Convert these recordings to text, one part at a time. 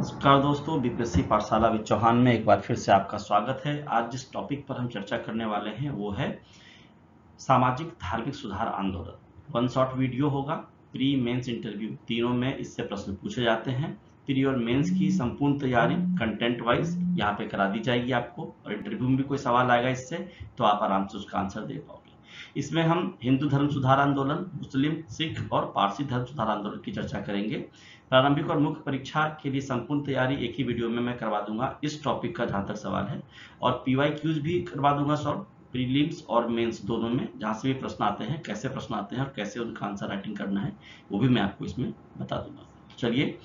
नमस्कार दोस्तों, BPSC Pathshala with Chauhan में एक बार फिर से आपका स्वागत है। आज जिस टॉपिक पर हम चर्चा करने वाले हैं वो है सामाजिक धार्मिक सुधार आंदोलन। वन शॉट वीडियो होगा। प्री मेंस इंटरव्यू तीनों में इससे प्रश्न पूछे जाते हैं। प्री और मेंस की संपूर्ण तैयारी कंटेंट वाइज यहाँ पे करा दी जाएगी आपको, और इंटरव्यू में भी कोई सवाल आएगा इससे तो आप आराम से उसका आंसर दे पाओगे। इसमें हम हिंदू धर्म सुधार आंदोलन, मुस्लिम, सिख और पारसी धर्म सुधार आंदोलन की चर्चा करेंगे। प्रारंभिक और मुख्य परीक्षा के लिए संपूर्ण तैयारी एक ही वीडियो में मैं करवा दूंगा इस टॉपिक का जहां तक सवाल है, और पीवाईक्यूज भी करवा दूंगा सॉल्व, प्रीलिम्स और मेंस दोनों में, जहां से भी प्रश्न आते हैं, कैसे प्रश्न आते हैं और कैसे उनका आंसर राइटिंग करना है वो भी मैं आपको इसमें बता दूंगा। चलिए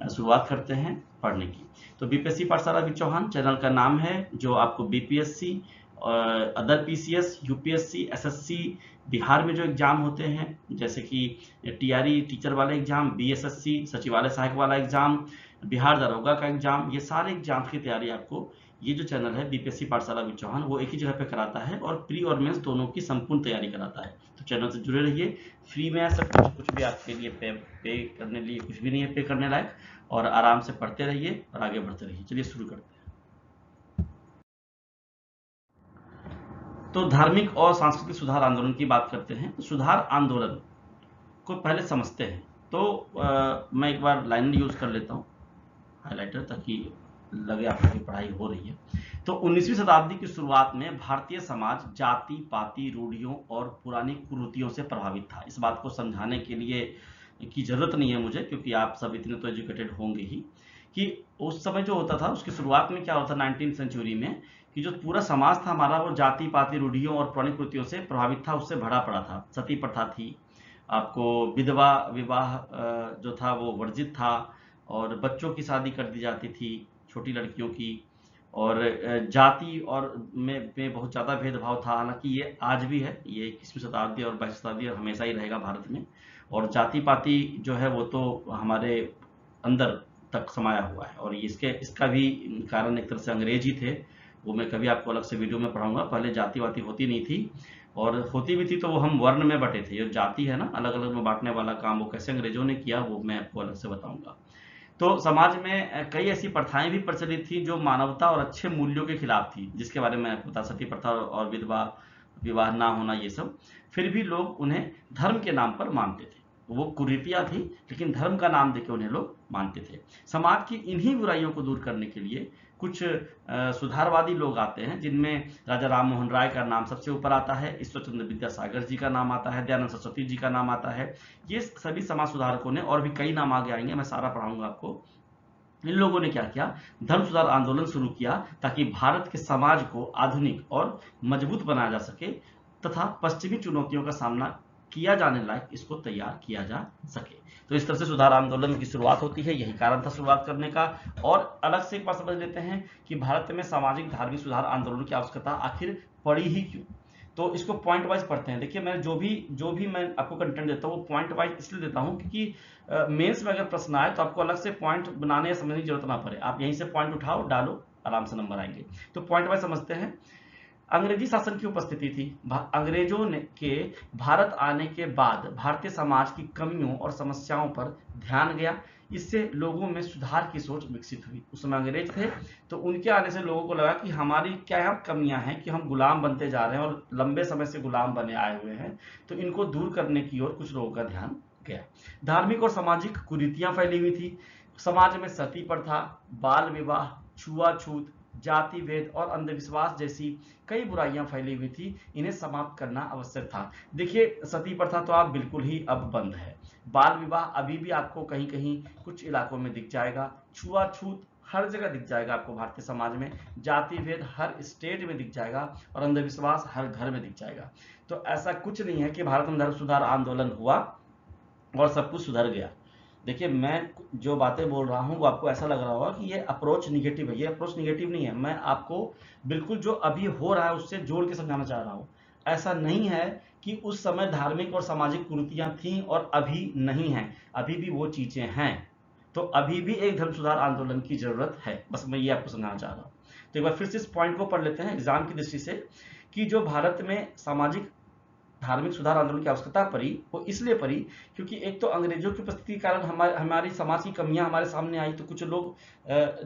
शुरुआत करते हैं पढ़ने की। तो BPSC Pathshala with Chauhan channel का नाम है, जो आपको BPSC, other PCS, UPSC, SSC, Bihar में जो एग्जाम होते हैं जैसे कि टीआरई टीचर वाला एग्जाम, बीएसएससी सचिवालय सहायक वाला एग्जाम, बिहार दरोगा का एग्जाम, ये सारे एग्जाम की तैयारी आपको ये जो चैनल है बीपीएससी पाठशाला विद चौहान वो एक ही जगह पे कराता है, और प्री और मेंस दोनों की संपूर्ण तैयारी कराता है। तो चैनल से जुड़े रहिए, फ्री में सब कुछ भी आपके लिए पे करने लिए कुछ भी नहीं है पे करने लायक, और आराम से पढ़ते रहिए और आगे बढ़ते रहिए। चलिए शुरू करते हैं। तो धार्मिक और सांस्कृतिक सुधार आंदोलन की बात करते हैं। तो सुधार आंदोलन को पहले समझते हैं। तो मैं एक बार लाइन यूज कर लेता हूँ हाइलाइटर, ताकि लगे आपकी पढ़ाई हो रही है। तो 19वीं शताब्दी की शुरुआत में भारतीय समाज जाति पाति रूढ़ियों और पुरानी कुरीतियों से प्रभावित था। इस बात को समझाने के लिए की जरूरत नहीं है मुझे, क्योंकि आप सब इतने तो एजुकेटेड होंगे ही, कि उस समय जो होता था उसकी शुरुआत में क्या होता 19वीं सेंचुरी में, कि जो पूरा समाज था हमारा वो जाति पाति रूढ़ियों और पुरानी कुरीतियों से प्रभावित था, उससे भरा पड़ा था। सती प्रथा थी, आपको विधवा विवाह जो था वो वर्जित था, और बच्चों की शादी कर दी जाती थी, छोटी लड़कियों की, और जाति और में बहुत ज़्यादा भेदभाव था। हालांकि ये आज भी है, ये 21वीं शताब्दी और 22वीं शताब्दी और हमेशा ही रहेगा भारत में। और जाति पाति जो है वो तो हमारे अंदर तक समाया हुआ है, और इसका भी कारण एक तरह से अंग्रेज ही थे। वो मैं कभी आपको अलग से वीडियो में पढ़ाऊंगा। पहले जाति वाति होती नहीं थी, और होती भी थी तो वो हम वर्ण में बटे थे। जो जाति है ना अलग अलग में बांटने वाला काम, वो कैसे अंग्रेजों ने किया वो मैं आपको अलग से बताऊंगा। तो समाज में कई ऐसी प्रथाएं भी प्रचलित थी जो मानवता और अच्छे मूल्यों के खिलाफ थी, जिसके बारे में आपको बता, सती प्रथा और विधवा विवाह ना होना, ये सब। फिर भी लोग उन्हें धर्म के नाम पर मानते थे। वो कुरीतियां थी, लेकिन धर्म का नाम देके उन्हें लोग मानते थे। समाज की इन्हीं बुराइयों को दूर करने के लिए कुछ सुधारवादी लोग आते हैं, जिनमें राजा राम मोहन राय का नाम सबसे ऊपर आता है, ईश्वर चंद्र विद्यासागर जी का नाम आता है, दयानंद सरस्वती जी का नाम आता है। ये सभी समाज सुधारकों ने, और भी कई नाम आगे आएंगे, मैं सारा पढ़ाऊंगा आपको। इन लोगों ने क्या किया, धर्म सुधार आंदोलन शुरू किया, ताकि भारत के समाज को आधुनिक और मजबूत बनाया जा सके, तथा पश्चिमी चुनौतियों का सामना किया जाने लायक इसको तैयार किया जा सके। तो इस तरह से सुधार आंदोलन की शुरुआत होती है, यही कारण था शुरुआत करने का। और अलग से एक बात समझ लेते हैं कि भारत में सामाजिक धार्मिक सुधार आंदोलन की आवश्यकता आखिर पड़ी ही क्यों। तो इसको पॉइंट वाइज पढ़ते हैं। देखिए, मैं जो भी मैं आपको कंटेंट देता हूँ वो पॉइंट वाइज इसलिए देता हूँ क्योंकि मेंस में अगर प्रश्न आए तो आपको अलग से पॉइंट बनाने या समझने की जरूरत ना पड़े। आप यहीं से पॉइंट उठाओ, डालो, आराम से नंबर आएंगे। तो पॉइंट वाइज समझते हैं। अंग्रेजी शासन की उपस्थिति थी। अंग्रेजों के भारत आने के बाद भारतीय समाज की कमियों और समस्याओं पर ध्यान गया। इससे लोगों में सुधार की सोच विकसित हुई। उस समय अंग्रेज थे, तो उनके आने से लोगों को लगा कि हमारी क्या कमियां हैं कि हम गुलाम बनते जा रहे हैं, और लंबे समय से गुलाम बने आए हुए हैं, तो इनको दूर करने की ओर कुछ लोगों का ध्यान गया। धार्मिक और सामाजिक कुरीतियां फैली हुई थी। समाज में सती प्रथा, बाल विवाह, छुआछूत, जाति भेद और अंधविश्वास जैसी कई बुराइयां फैली हुई थी। इन्हें समाप्त करना आवश्यक था। देखिए, सती प्रथा तो आप बिल्कुल ही अब बंद है। बाल विवाह अभी भी आपको कहीं कहीं कुछ इलाकों में दिख जाएगा। छुआछूत हर जगह दिख जाएगा आपको भारतीय समाज में। जाति भेद हर स्टेट में दिख जाएगा, और अंधविश्वास हर घर में दिख जाएगा। तो ऐसा कुछ नहीं है कि भारत में धर्म सुधार आंदोलन हुआ और सब कुछ सुधर गया। देखिए, मैं जो बातें बोल रहा हूँ वो आपको ऐसा लग रहा होगा कि ये अप्रोच निगेटिव है। ये अप्रोच निगेटिव नहीं है। मैं आपको बिल्कुल जो अभी हो रहा है उससे जोड़ के समझाना चाह रहा हूँ। ऐसा नहीं है कि उस समय धार्मिक और सामाजिक कुरीतियां थीं और अभी नहीं है। अभी भी वो चीजें हैं। तो अभी भी एक धर्म सुधार आंदोलन की जरूरत है। बस मैं ये आपको समझाना चाह रहा हूँ। तो एक बार फिर से इस पॉइंट को पढ़ लेते हैं एग्जाम की दृष्टि से, कि जो भारत में सामाजिक धार्मिक सुधार आंदोलन की आवश्यकता पड़ी वो इसलिए पड़ी क्योंकि एक तो अंग्रेजों की उपस्थिति के कारण हमारी समाज की कमियां हमारे सामने आई, तो कुछ लोग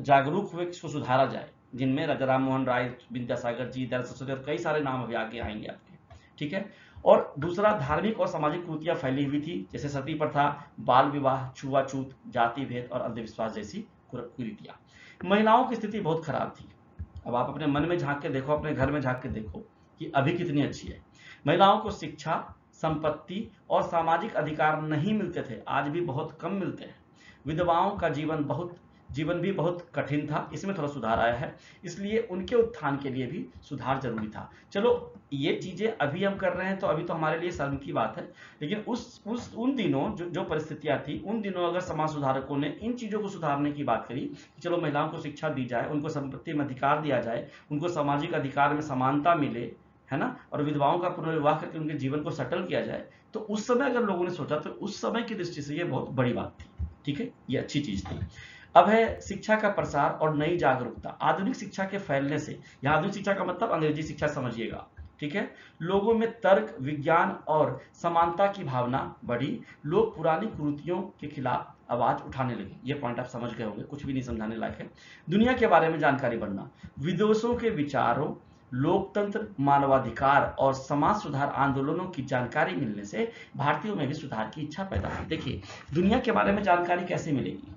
जागरूक हुए कि इसको सुधारा जाए, जिनमें राजा राम मोहन राय, विद्यासागर जी, दयानंद सरस्वती और कई सारे नाम अभी आगे आएंगे आपके, ठीक है। और दूसरा, धार्मिक और सामाजिक कुरीतियां फैली हुई थी, जैसे सती प्रथा, बाल विवाह, छुआछूत, जाति भेद और अंधविश्वास जैसी कुरीतियां। महिलाओं की स्थिति बहुत खराब थी। अब आप अपने मन में झांक के देखो, अपने घर में झांक के देखो कि अभी कितनी अच्छी है। महिलाओं को शिक्षा, संपत्ति और सामाजिक अधिकार नहीं मिलते थे, आज भी बहुत कम मिलते हैं। विधवाओं का जीवन भी बहुत कठिन था, इसमें थोड़ा सुधार आया है, इसलिए उनके उत्थान के लिए भी सुधार जरूरी था। चलो ये चीजें अभी हम कर रहे हैं तो अभी तो हमारे लिए शर्म की बात है, लेकिन उन दिनों जो परिस्थितियां थी, उन दिनों अगर समाज सुधारकों ने इन चीजों को सुधारने की बात करी कि चलो महिलाओं को शिक्षा दी जाए, उनको संपत्ति में अधिकार दिया जाए, उनको सामाजिक अधिकार में समानता मिले, है ना, और विधवाओं का पुनर्विवाह करके उनके जीवन को सेटल किया जाए, तो उस समय अगर लोगों ने सोचा तो उस समय की दृष्टि से ये बहुत बड़ी बात थी, ठीक है, ये अच्छी चीज थी। अब है शिक्षा का प्रसार और नई जागरूकता। आधुनिक शिक्षा के फैलने से, यहां आधुनिक शिक्षा का मतलब अंग्रेजी शिक्षा समझिएगा, ठीक है, लोगों में तर्क, विज्ञान और समानता की भावना बढ़ी। लोग पुरानी कुरीतियों के खिलाफ आवाज उठाने लगे। ये पॉइंट आप समझ गए होंगे, कुछ भी नहीं समझाने लायक है। दुनिया के बारे में जानकारी बढ़ना, विदेशों के विचारों, लोकतंत्र, मानवाधिकार और समाज सुधार आंदोलनों की जानकारी मिलने से भारतीयों में भी सुधार की इच्छा पैदा हुई। देखिए, दुनिया के बारे में जानकारी कैसे मिलेगी?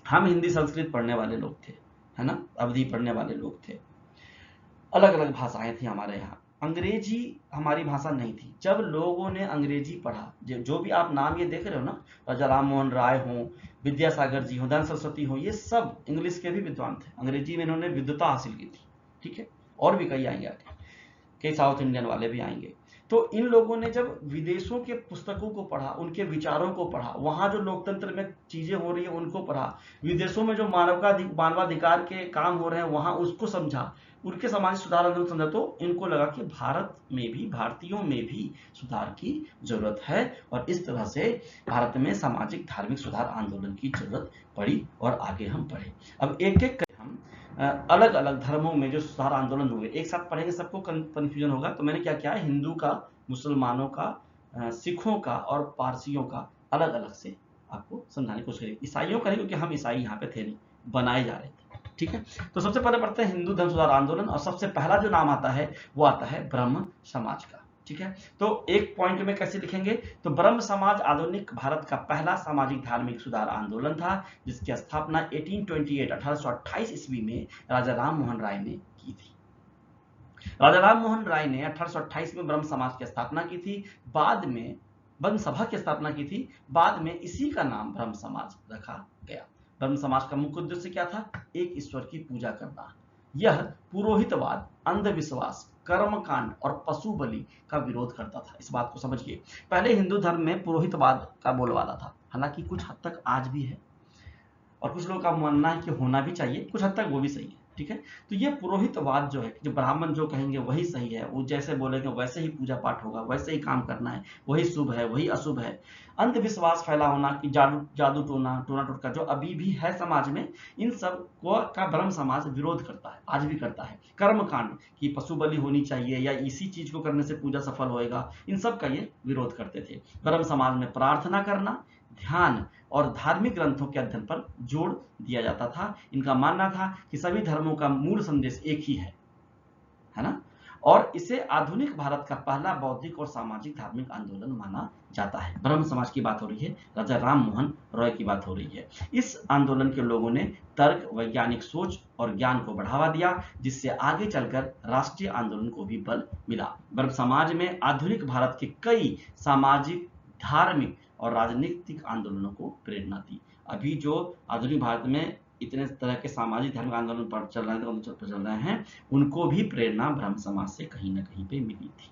हम हिंदी संस्कृत पढ़ने वाले लोग थे, है ना, अवधि पढ़ने वाले लोग थे, अलग अलग भाषाएं थी हमारे यहाँ, अंग्रेजी हमारी भाषा नहीं थी। जब लोगों ने अंग्रेजी पढ़ा, जो भी आप नाम ये देख रहे हो ना, राजा राम मोहन राय हो, विद्यासागर जी हो, दयानंद सरस्वती हो, ये सब इंग्लिश के भी विद्वान थे, अंग्रेजी में इन्होंने विद्वता हासिल की थी, ठीक है, और भी कई आएंगे आगे, कई साउथ इंडियन वाले भी आएंगे। तो इन लोगों ने जब विदेशों के पुस्तकों को पढ़ा, उनके विचारों को पढ़ा, वहां जो लोकतंत्र में चीजें हो रही है उनको पढ़ा, विदेशों में जो मानवाधिकार के काम हो रहे हैं वहां उसको समझा, उनके सामाजिक सुधार आंदोलन समझा, तो इनको लगा कि भारत में भी, भारतीयों में भी सुधार की जरूरत है, और इस तरह से भारत में सामाजिक धार्मिक सुधार आंदोलन की जरूरत पड़ी और आगे हम बढ़े। अब एक एक हम अलग अलग धर्मों में जो सुधार आंदोलन हुए एक साथ पढ़ेंगे, सबको कंफ्यूजन होगा, तो मैंने क्या किया है, हिंदू का, मुसलमानों का, सिखों का और पारसियों का अलग अलग से आपको समझाने की कोशिश करेंगे। ईसाइयों का नहीं, क्योंकि हम ईसाई यहाँ पे थे नहीं, बनाए जा रहे थे, ठीक है। तो सबसे पहले पढ़ते हैं हिंदू धर्म सुधार आंदोलन, और सबसे पहला जो नाम आता है वो आता है ब्रह्म समाज का, ठीक है। तो एक पॉइंट में कैसे लिखेंगे, तो ब्रह्म समाज आधुनिक भारत का पहला सामाजिक धार्मिक सुधार आंदोलन था, जिसकी स्थापना 1828 ईस्वी में राजा राम मोहन राय ने की थी। राजा राम मोहन राय ने 1828 में ब्रह्म समाज की स्थापना की थी, बाद में ब्रह्म सभा की स्थापना की थी, बाद में इसी का नाम ब्रह्म समाज रखा गया। ब्रह्म समाज का मुख्य उद्देश्य क्या था? एक ईश्वर की पूजा करना। यह पुरोहितवाद, अंधविश्वास, कर्मकांड और पशु बलि का विरोध करता था। इस बात को समझिए, पहले हिंदू धर्म में पुरोहितवाद का बोलबाला था, हालांकि कुछ हद तक आज भी है, और कुछ लोगों का मानना है कि होना भी चाहिए, कुछ हद तक वो भी सही है, ठीक है। तो ये पुरोहितवाद जो है, जो ब्राह्मण जो कहेंगे वही सही है, वो जैसे बोलेंगे वैसे ही पूजा पाठ होगा, वैसे ही काम करना है, वही शुभ है, वही अशुभ है। अंधविश्वास फैला होना कि जादू टोना टोटका जो अभी भी है समाज में, इन सब को का ब्रह्म समाज विरोध करता है, आज भी करता है। कर्मकांड की पशु बलि होनी चाहिए या इसी चीज को करने से पूजा सफल होएगा, इन सब का ये विरोध करते थे। ब्रह्म समाज में प्रार्थना करना, ध्यान और धार्मिक ग्रंथों के अध्ययन पर जोर दिया जाता था। इनका मानना था कि सभी धर्मों का मूल संदेश एक ही है ना, और इसे आधुनिक भारत का पहला बौद्धिक और सामाजिक धार्मिक आंदोलन माना जाता है। ब्रह्म समाज की बात हो रही है, राजा राम मोहन रॉय की बात हो रही है। इस आंदोलन के लोगों ने तर्क, वैज्ञानिक सोच और ज्ञान को बढ़ावा दिया, जिससे आगे चलकर राष्ट्रीय आंदोलन को भी बल मिला। ब्रह्म समाज में आधुनिक भारत के कई सामाजिक, धार्मिक और राजनीतिक आंदोलनों को प्रेरणा दी। अभी जो आधुनिक भारत में इतने तरह के सामाजिक धार्मिक आंदोलन पर चल रहे हैं, उनको भी प्रेरणा ब्रह्म समाज से कहीं ना कहीं पे मिली थी।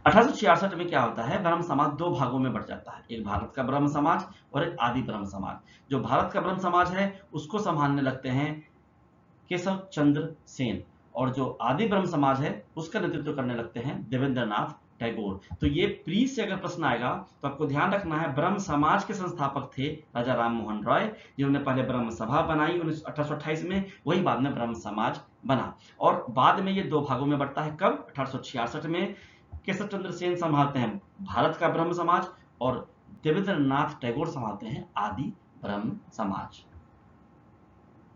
1866 में क्या होता है, ब्रह्म समाज दो भागों में बढ़ जाता है, एक भारत का ब्रह्म समाज और एक आदि ब्रह्म समाज। जो भारत का ब्रह्म समाज है उसको संभालने लगते हैं केशव चंद्र सेन, और जो आदि ब्रह्म समाज है उसका नेतृत्व करने लगते हैं देवेंद्रनाथ टैगोर। तो ये प्री से अगर प्रश्न आएगा तो आपको ध्यान रखना है, ब्रह्म समाज के संस्थापक थे राजा राम मोहन रॉय, जिन्होंने पहले ब्रह्म सभा बनाई 1828 में, वही बाद में ब्रह्म समाज बना, और बाद में ये दो भागों में बढ़ता है। कब? 1866 में केशव चंद्र सेन संभालते हैं भारत का ब्रह्म समाज, और देवेंद्रनाथ टैगोर संभालते हैं आदि ब्रह्म समाज।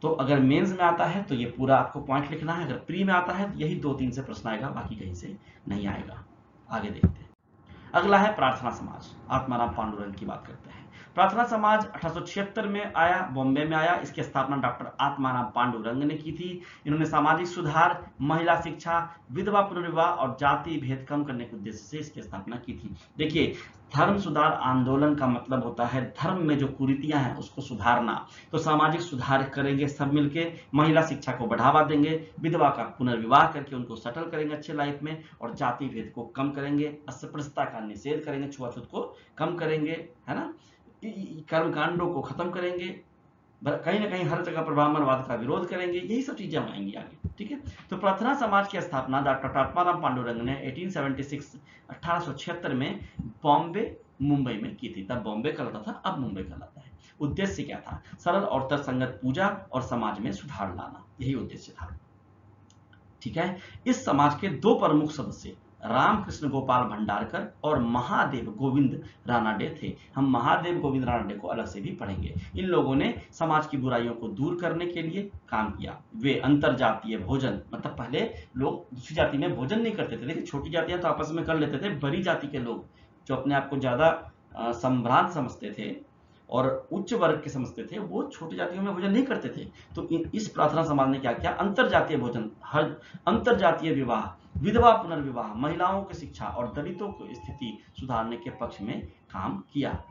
तो अगर मेंस में आता है तो ये पूरा आपको पॉइंट लिखना है, अगर प्री में आता है तो यही 2-3 से प्रश्न आएगा, बाकी कहीं से नहीं आएगा। आगे देखते हैं। अगला है प्रार्थना समाज। आत्माराम पांडुरंग की बात करते हैं। प्रार्थना समाज 1876 में आया, बॉम्बे में आया। इसकी स्थापना डॉक्टर आत्माराम पांडुरंग ने की थी। इन्होंने सामाजिक सुधार, महिला शिक्षा, विधवा पुनर्विवाह और जाति भेद कम करने के उद्देश्य से इसकी स्थापना की थी। देखिए, धर्म सुधार आंदोलन का मतलब होता है धर्म में जो कुरीतियां हैं उसको सुधारना। तो सामाजिक सुधार करेंगे सब मिलके, महिला शिक्षा को बढ़ावा देंगे, विधवा का पुनर्विवाह करके उनको सेटल करेंगे अच्छे लाइफ में, और जाति भेद को कम करेंगे, अस्पृश्यता का निषेध करेंगे, छुआछूत को कम करेंगे, है ना, कर्मकांडों को खत्म करेंगे, कहीं ना कहीं हर जगह पर ब्राह्मणवाद का विरोध करेंगे, यही सब चीजें आएंगी आगे। ठीक है, तो प्रार्थना समाज की स्थापना डॉक्टर आत्माराम पांडुरंग ने 1876 में बॉम्बे मुंबई में की थी। तब बॉम्बे कहलाता था, अब मुंबई कहलाता है। उद्देश्य क्या था? सरल और तर्कसंगत पूजा और समाज में सुधार लाना, यही उद्देश्य था। ठीक है, इस समाज के 2 प्रमुख सदस्य रामकृष्ण गोपाल भंडारकर और महादेव गोविंद रानाडे थे। हम महादेव गोविंद रानाडे को अलग से भी पढ़ेंगे। इन लोगों ने समाज की बुराइयों को दूर करने के लिए काम किया। वे अंतरजातीय भोजन, मतलब पहले लोग दूसरी जाति में भोजन नहीं करते थे। देखिए, छोटी जातियां तो आपस में कर लेते थे, बड़ी जाति के लोग जो अपने आप को ज्यादा संभ्रांत समझते थे और उच्च वर्ग के समझते थे, वो छोटी जातियों में भोजन नहीं करते थे। तो इस प्रार्थना समाज ने क्या किया? अंतरजातीय भोजन, हर अंतरजातीय विवाह, विधवा पुनर्विवाह, महिलाओं की शिक्षा और दलितों की स्थिति सुधारने के पक्ष में काम किया।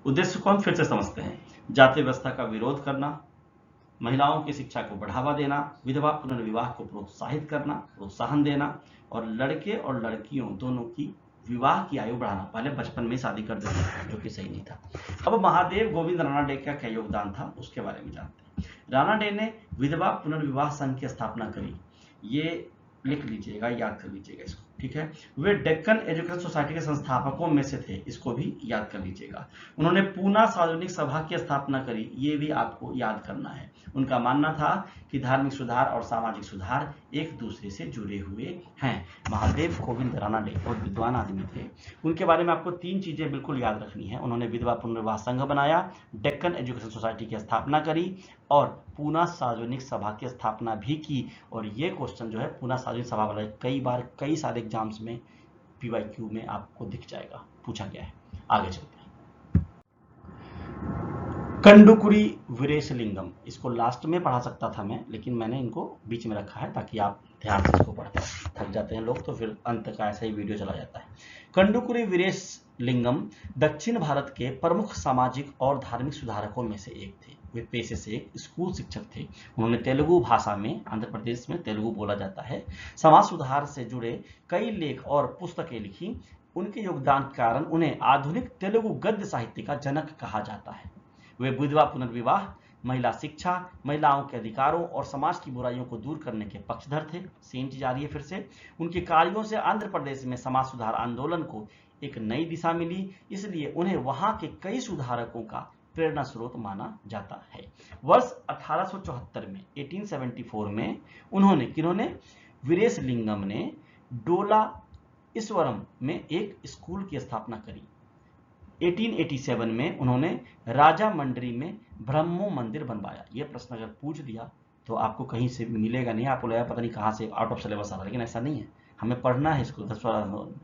उद्देश्य को हम फिर से समझते हैं। जाति व्यवस्था का विरोध करना, महिलाओं की शिक्षा को बढ़ावा देना, विधवा पुनर्विवाह को प्रोत्साहित करना, प्रोत्साहन देना, और लड़के और लड़कियों दोनों की विवाह की आयु बढ़ाना। पहले बचपन में शादी कर देते थे, जो कि सही नहीं था। अब महादेव गोविंद रानाडे का क्या योगदान था उसके बारे में जानते हैं। रानाडे ने विधवा पुनर्विवाह संघ की स्थापना करी। ये लिख लीजिएगा, याद कर लीजिएगा इसको। ठीक है, वे डेक्कन एजुकेशन सोसाइटी के संस्थापकों में से थे, इसको भी याद कर लीजिएगा। उन्होंने पूना सार्वजनिक सभा की स्थापना करी, ये भी आपको याद करना है। उनका मानना था कि धार्मिक सुधार और सामाजिक सुधार एक दूसरे से जुड़े हुए हैं। महादेव गोविंद रानाडे बहुत विद्वान आदमी थे। उनके बारे में आपको 3 चीजें बिल्कुल याद रखनी है। उन्होंने विधवा पुनर्विवाह संघ बनाया, डेक्कन एजुकेशन सोसाइटी की स्थापना करी और पूना सार्वजनिक सभा की स्थापना भी की। और ये क्वेश्चन जो है पूना सार्वजनिक सभा वाला कई बार कई सारे एग्जाम्स में PYQ में आपको दिख जाएगा, पूछा गया है। आगे चलते हैं। कंडुकुरी वीरेशलिंगम, इसको लास्ट में पढ़ा सकता था मैं, लेकिन मैंने इनको बीच में रखा है ताकि आप ध्यान से इसको पढ़ते हैं। थक जाते हैं लोग तो फिर अंत का ऐसा ही वीडियो चला जाता है। कंडुकुरी वीरेशलिंगम दक्षिण भारत के प्रमुख सामाजिक और धार्मिक सुधारकों में से एक थे। वे पेशे से एक स्कूल शिक्षक थे। उन्होंने तेलुगु भाषा में, आंध्र प्रदेश में तेलुगु बोला जाता है, समाज सुधार से जुड़े कई लेख और पुस्तकें लिखी। उनके योगदान के कारण उन्हें आधुनिक तेलुगु गद्य साहित्य का जनक कहा जाता है। वे विधवा पुनर्विवाह, महिला शिक्षा, महिलाओं के अधिकारों और समाज की बुराइयों को दूर करने के पक्षधर थे। सेम चीज आ रही है फिर से। उनके कार्यों से आंध्र प्रदेश में समाज सुधार आंदोलन को एक नई दिशा मिली, इसलिए उन्हें वहां के कई सुधारकों का प्रेरणा स्रोत माना जाता है। वर्ष 1874 में 1874 में उन्होंने किन्होंने वीरेशलिंगम ने डोला ईश्वरम में एक स्कूल की स्थापना करी। 1887 में उन्होंने राजा मंडरी में ब्रह्मो मंदिर बनवाया। यह प्रश्न अगर पूछ दिया तो आपको कहीं से मिलेगा नहीं, आपको लगेगा पता नहीं कहाँ से आउट ऑफ सिलेबस आ रहा है, लेकिन ऐसा नहीं है। हमें पढ़ना है इसको। सुधार आंदोलन में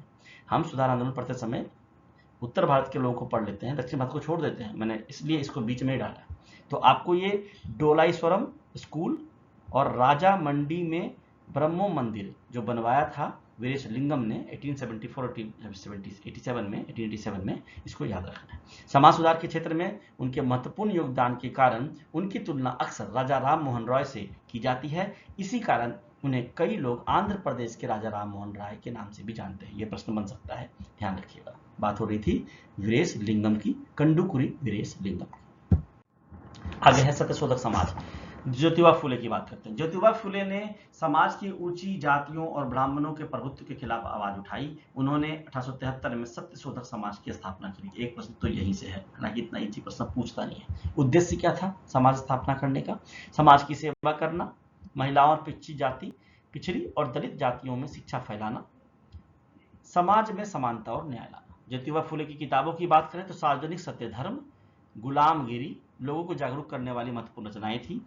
हम सुधार आंदोलन पढ़ते समय उत्तर भारत के लोगों को पढ़ लेते हैं, दक्षिण भारत को छोड़ देते हैं। मैंने इसलिए इसको बीच में ही डाला है। तो आपको ये डोलाईश्वरम स्कूल और राजा मंडी में ब्रह्मो मंदिर जो बनवाया था वीरेशलिंगम ने 1887 में, इसको याद रखना है। समाज सुधार के क्षेत्र में उनके महत्वपूर्ण योगदान के कारण उनकी तुलना अक्सर राजा राम मोहन रॉय से की जाती है। इसी कारण उन्हें कई लोग आंध्र प्रदेश के राजा राम मोहन राय के नाम से भी जानते हैं। यह प्रश्न बन सकता है, ध्यान रखिएगा। बात हो रही थी वीरेशलिंगम की, कंडुकुरी वीरेशलिंगम की। आगे है सत्यशोधक समाज। ज्योतिबा फुले की बात करते हैं। ज्योतिबा फुले ने समाज की ऊंची जातियों और ब्राह्मणों के प्रभुत्व के खिलाफ आवाज उठाई। उन्होंने 1873 में सत्यशोधक समाज की स्थापना करी। एक प्रश्न तो यहीं से है, हालांकि इतना इजी प्रश्न पूछता नहीं है। उद्देश्य क्या था समाज स्थापना करने का? समाज की सेवा करना, महिलाओं और पिछड़ी और दलित जातियों में शिक्षा फैलाना, समाज में समानता और न्याय लाना। ज्योतिबा फुले की किताबों की बात करें तो सार्वजनिक सत्य, धर्म, गुलामगिरी, लोगों को जागरूक करने वाली महत्वपूर्ण रचनाएं थी।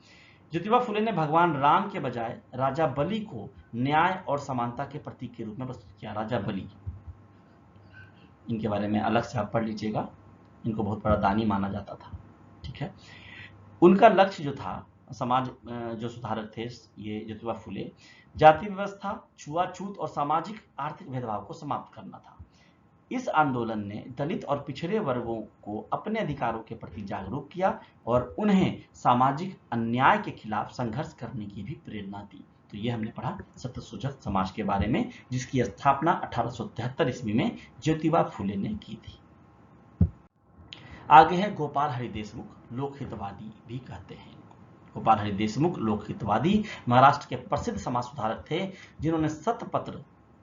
ज्योतिबा फुले ने भगवान राम के बजाय राजा बलि को न्याय और समानता के प्रतीक के रूप में प्रस्तुत किया। राजा बलि, इनके बारे में अलग से आप पढ़ लीजिएगा, इनको बहुत बड़ा दानी माना जाता था। ठीक है, उनका लक्ष्य जो था, समाज जो सुधारक थे ये ज्योतिबा फुले, जाति व्यवस्था, छुआछूत और सामाजिक आर्थिक भेदभाव को समाप्त करना था। इस आंदोलन ने दलित और पिछड़े वर्गों को अपने अधिकारों के प्रति जागरूक किया और उन्हें सामाजिक अन्याय के खिलाफ संघर्ष करने की भी प्रेरणा दी। तो ये हमने पढ़ा सत्यशोधक समाज के बारे में, जिसकी स्थापना 1873 ईस्वी में ज्योतिबा फुले ने की थी। आगे है गोपाल हरि देशमुख, लोकहितवादी भी कहते हैं। गोपाल हरि देशमुख लोकहितवादी महाराष्ट्र के प्रसिद्ध समाज सुधारक थे, जिन्होंने शतपत्र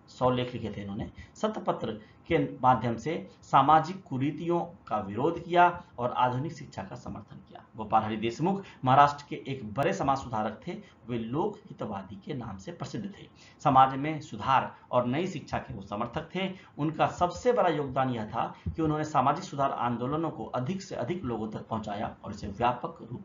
100 लेख लिखे थे। इन्होंने शतपत्र के माध्यम से सामाजिक कुरीतियों का विरोध किया और आधुनिक शिक्षा का समर्थन किया। गोपाल हरि देशमुख महाराष्ट्र के एक बड़े समाज सुधारक थे। वे लोक हितवादी के नाम से प्रसिद्ध थे। समाज में सुधार और नई शिक्षा के वो समर्थक थे। उनका सबसे बड़ा योगदान यह था कि उन्होंने सामाजिक सुधार आंदोलनों को अधिक से अधिक लोगों तक पहुंचाया और इसे व्यापक रूप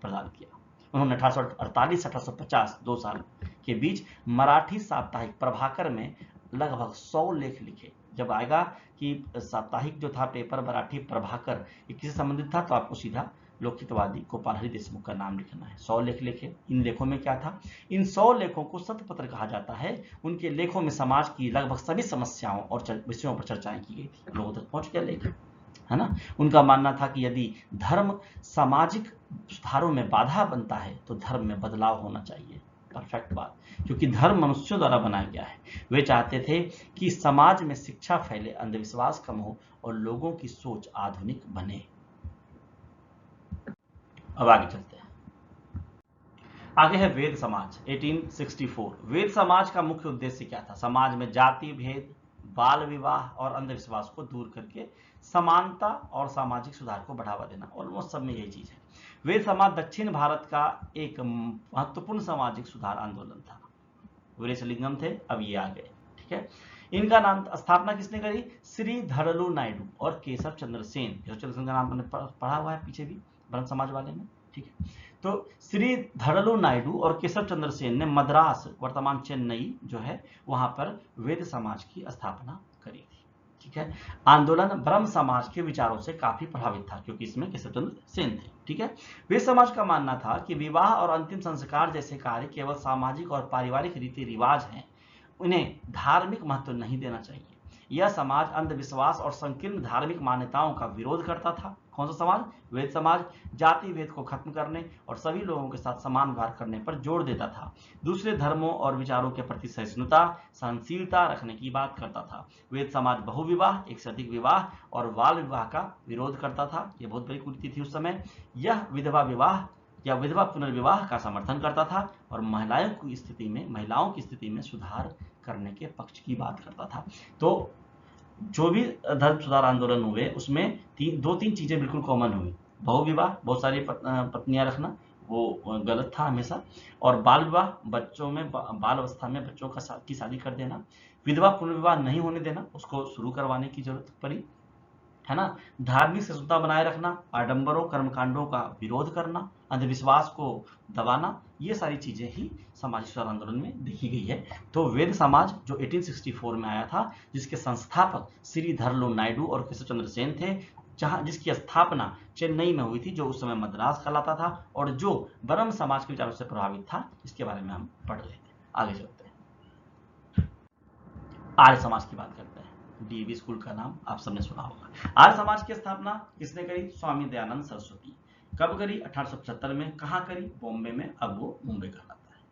प्रदान किया। उन्होंने 1848-1850 2 साल के बीच मराठी साप्ताहिक प्रभाकर में लगभग 100 लेख लिखे। जब आएगा कि साप्ताहिक जो था पेपर मराठी प्रभाकर ये किससे संबंधित था, तो आपको सीधा लोकहितवादी गोपाल हरि देशमुख का नाम लिखना है। 100 लेख लिखे। इन लेखों में क्या था, इन 100 लेखों को शतपत्र कहा जाता है। उनके लेखों में समाज की लगभग सभी समस्याओं और विषयों पर चर्चाएं की गई थी। लोगों तक पहुंच गया लेख, है ना। उनका मानना था कि यदि धर्म सामाजिक सुधारों में बाधा बनता है तो धर्म में बदलाव होना चाहिए। परफेक्ट बात, क्योंकि धर्म मनुष्यों द्वारा बनाया गया है। वे चाहते थे कि समाज में शिक्षा फैले, अंधविश्वास कम हो और लोगों की सोच आधुनिक बने। अब आगे चलते हैं। आगे है वेद समाज 1864। वेद समाज का मुख्य उद्देश्य क्या था, समाज में जाति भेद, बाल विवाह और अंधविश्वास को दूर करके समानता और सामाजिक सुधार को बढ़ावा देना। ऑलमोस्ट सब में यही चीज है। वेद समाज दक्षिण भारत का एक महत्वपूर्ण सामाजिक सुधार आंदोलन था। वीरेशलिंगम थे, अब ये आ गए। ठीक है, इनका नाम स्थापना किसने करी, श्री धड़लू नायडू और केशव चंद्र सेन। केशव चंद्र सेन का नाम मैंने पढ़ा हुआ है पीछे भी ब्रह्म समाज वाले में। ठीक है, तो श्री धड़लू नायडू और केशव चंद्र सेन ने मद्रास, वर्तमान चेन्नई जो है, वहां पर वेद समाज की स्थापना करी थी। ठीक है, आंदोलन ब्रह्म समाज के विचारों से काफी प्रभावित था, क्योंकि इसमें केशव चंद्र सेन थे। ठीक है, वेद समाज का मानना था कि विवाह और अंतिम संस्कार जैसे कार्य केवल सामाजिक और पारिवारिक रीति रिवाज हैं, उन्हें धार्मिक महत्व नहीं देना चाहिए। यह समाज अंधविश्वास और संकीर्ण धार्मिक मान्यताओं का विरोध करता था। कौन सा समाज, वेद समाज जाति भेद को खत्म करने और सभी लोगों के साथ समान व्यवहार करने पर जोर देता था। दूसरे धर्मों और विचारों के प्रति सहिष्णुता, सहनशीलता रखने की बात करता था। वेद समाज बहुविवाह, एक से अधिक विवाह और बाल विवाह का विरोध करता था। यह बहुत बड़ी कुरीति थी उस समय। यह विधवा विवाह या विधवा पुनर्विवाह का समर्थन करता था और महिलाओं की स्थिति में सुधार करने के पक्ष की बात करता था। तो जो भी धर्म सुधार आंदोलन हुए उसमें दो तीन चीजें बिल्कुल कॉमन हुई। बहुविवाह, बहुत सारी पत्नियां रखना, वो गलत था हमेशा। और बाल विवाह, बच्चों में बाल अवस्था में बच्चों की शादी कर देना। विधवा पुनर्विवाह नहीं होने देना, उसको शुरू करवाने की जरूरत पड़ी, है ना। धार्मिक सहिष्णुता बनाए रखना, आडंबरों कर्मकांडों का विरोध करना, अंधविश्वास को दबाना, ये सारी चीजें ही सामाजिक सुधार आंदोलन में देखी गई है। तो वेद समाज जो 1864 में आया था, जिसके संस्थापक श्री धड़लू नायडू और केशव चंद्र सेन थे, जिसकी स्थापना चेन्नई में हुई थी, जो उस समय मद्रास कहलाता था, और जो ब्रह्म समाज के विचारों से प्रभावित था, इसके बारे में हम पढ़ रहे थे। आगे चलते हैं, आर्य समाज की बात करते हैं। डीएवी स्कूल का नाम आप सबने सुना होगा। आर्य समाज की स्थापना किसने करी, स्वामी दयानंद सरस्वती। कब करी, 1875 में। कहां करी, बॉम्बे में, अब वो मुंबई कहलाता है।